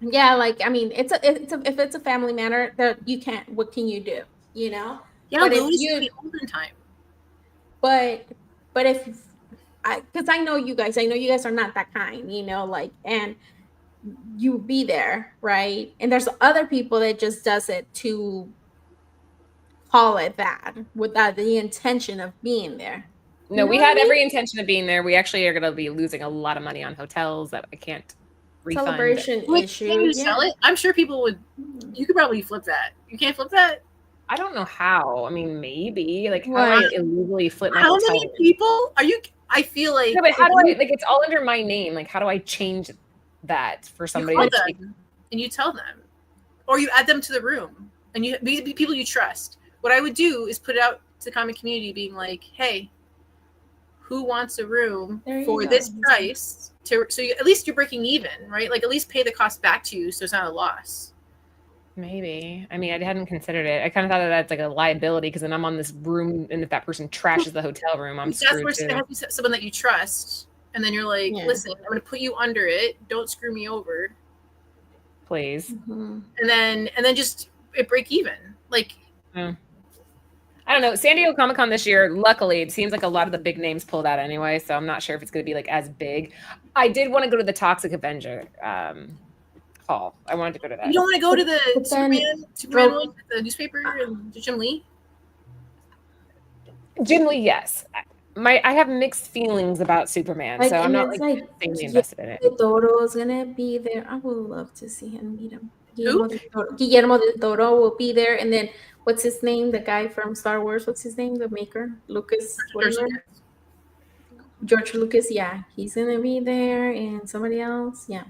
Yeah, like I mean, if it's a family matter, that you can't. What can you do? You know. Yeah, but if you the olden time. But if because I know you guys are not that kind, you know, like, and you be there, right? And there's other people that just does it to call it that without the intention of being there. No, we had every intention of being there. We actually are going to be losing a lot of money on hotels that I can't refund. Celebration issue. Can you sell it? I'm sure people would. You could probably flip that. You can't flip that. I don't know how. I mean, maybe like how do I illegally flip my How hotel many people are you? I feel like. No, but how do I like? It's all under my name. Like, how do I change that for somebody to take? And you tell them, or you add them to the room, and you these people you trust. What I would do is put it out to the comic community, being like, "Hey, who wants a room for this price?" So at least you're breaking even, right? Like at least pay the cost back to you, so it's not a loss. Maybe. I mean, I hadn't considered it. I kind of thought that that's like a liability because then I'm on this room, and if that person trashes the hotel room, I'm screwed. That's where it has to be someone that you trust, and then you're like, "Listen, I'm going to put you under it. Don't screw me over, please." And then just break even, like. I don't know. San Diego Comic-Con this year, luckily, it seems like a lot of the big names pulled out anyway, so I'm not sure if it's going to be like as big. I did want to go to the Toxic Avenger hall. I wanted to go to that. You don't want to go to the Superman one, the newspaper, and Jim Lee? Jim Lee, yes. I have mixed feelings about Superman, so I'm not like insanely invested in it. Toro's gonna be there. I would love to see him meet him. Guillermo del Toro will be there, and then what's his name? The guy from Star Wars. What's his name? The maker, Lucas. George Lucas. Yeah, he's gonna be there, and somebody else. Yeah.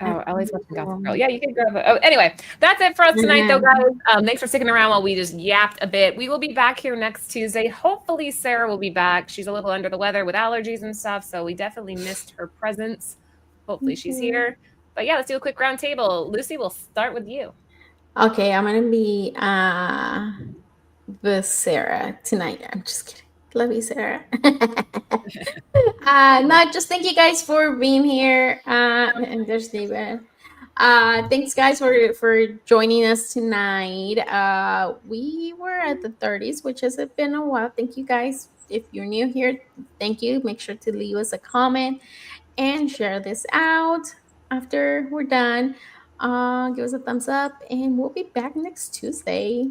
Oh, Ellie's watching Gossip Girl. Yeah, you can grab it. Oh, anyway, that's it for us tonight, though, guys. Thanks for sticking around while we just yapped a bit. We will be back here next Tuesday. Hopefully, Sarah will be back. She's a little under the weather with allergies and stuff, so we definitely missed her presence. Hopefully, she's here. But yeah, let's do a quick round table. Lucy, we'll start with you. Okay, I'm gonna be with Sarah tonight. I'm just kidding. Love you, Sarah. Just thank you guys for being here. And there's David. Thanks guys for joining us tonight. We were at the 30s, which has been a while. Thank you guys. If you're new here, thank you. Make sure to leave us a comment and share this out after we're done. Give us a thumbs up, and we'll be back next Tuesday.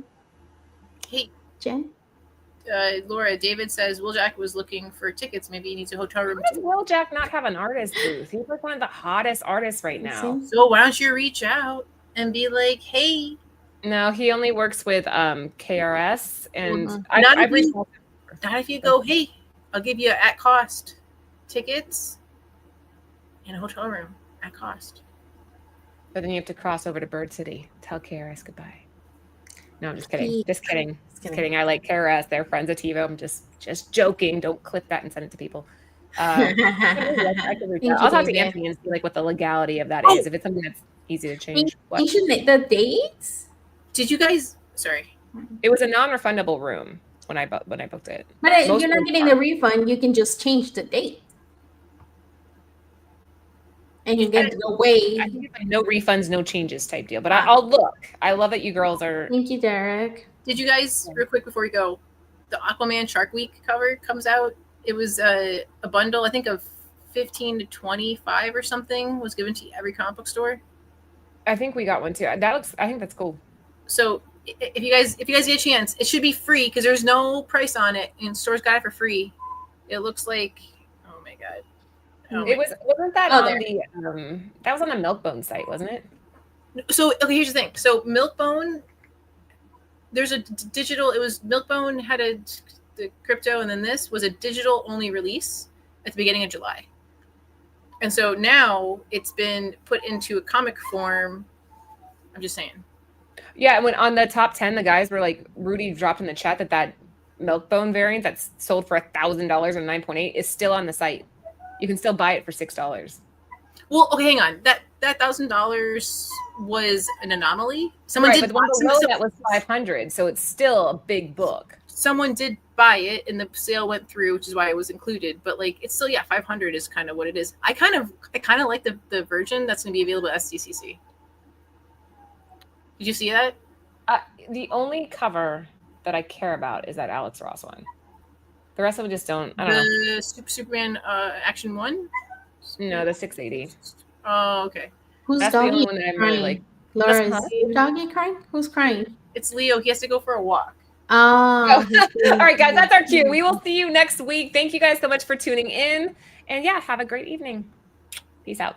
Hey, Jen? Laura, David says Wheeljack was looking for tickets. Maybe he needs a hotel room How does too. Wheeljack not have an artist booth? He's like one of the hottest artists right now. So why don't you reach out and be like, hey. No, he only works with KRS, and Not if you go, hey, I'll give you at cost tickets and a hotel room at cost. But then you have to cross over to Bird City. Tell KRS goodbye. No, I'm just kidding. Just kidding. I like KRS. They're friends of TiVo. I'm just joking. Don't clip that and send it to people. I can reach out. I'll talk to Anthony and see like what the legality of that is. If it's something that's easy to change. The dates? Did you guys? Sorry, it was a non-refundable room when I booked it. But you're not getting the refund. You can just change the date. And you get away. I think it's like no refunds, no changes type deal. But I'll look. I love that you girls are. Thank you, Derek. Did you guys, real quick before we go, the Aquaman Shark Week cover comes out. It was a bundle, I think, of 15 to 25 or something was given to every comic book store. I think we got one too. I think that's cool. So if you guys get a chance, it should be free because there's no price on it, and stores got it for free. It looks like, oh my god. Wasn't that on the that was on the Milkbone site, wasn't it? So okay, here's the thing. So Milkbone, there's a digital. It was Milkbone had the crypto, and then this was a digital only release at the beginning of July. And so now it's been put into a comic form. I'm just saying. Yeah, when on the top 10, the guys were like, Rudy dropped in the chat that Milkbone variant that's sold for $1,000 and 9.8 is still on the site. You can still buy it for $6. Well, okay, hang on. That $1,000 was an anomaly. Someone did, but the one below that was $500, so it's still a big book. Someone did buy it, and the sale went through, which is why it was included. But like, it's still $500 is kind of what it is. I kind of like the version that's going to be available at SDCC. Did you see that? The only cover that I care about is that Alex Ross one. The rest of them just don't. I don't know. The Superman Action 1? No, the 680. Oh, okay. Who's That's the only one that I'm really like. Laura, is your doggy crying? Who's crying? It's Leo. He has to go for a walk. Oh. All right, guys, that's our cue. We will see you next week. Thank you guys so much for tuning in. And yeah, have a great evening. Peace out.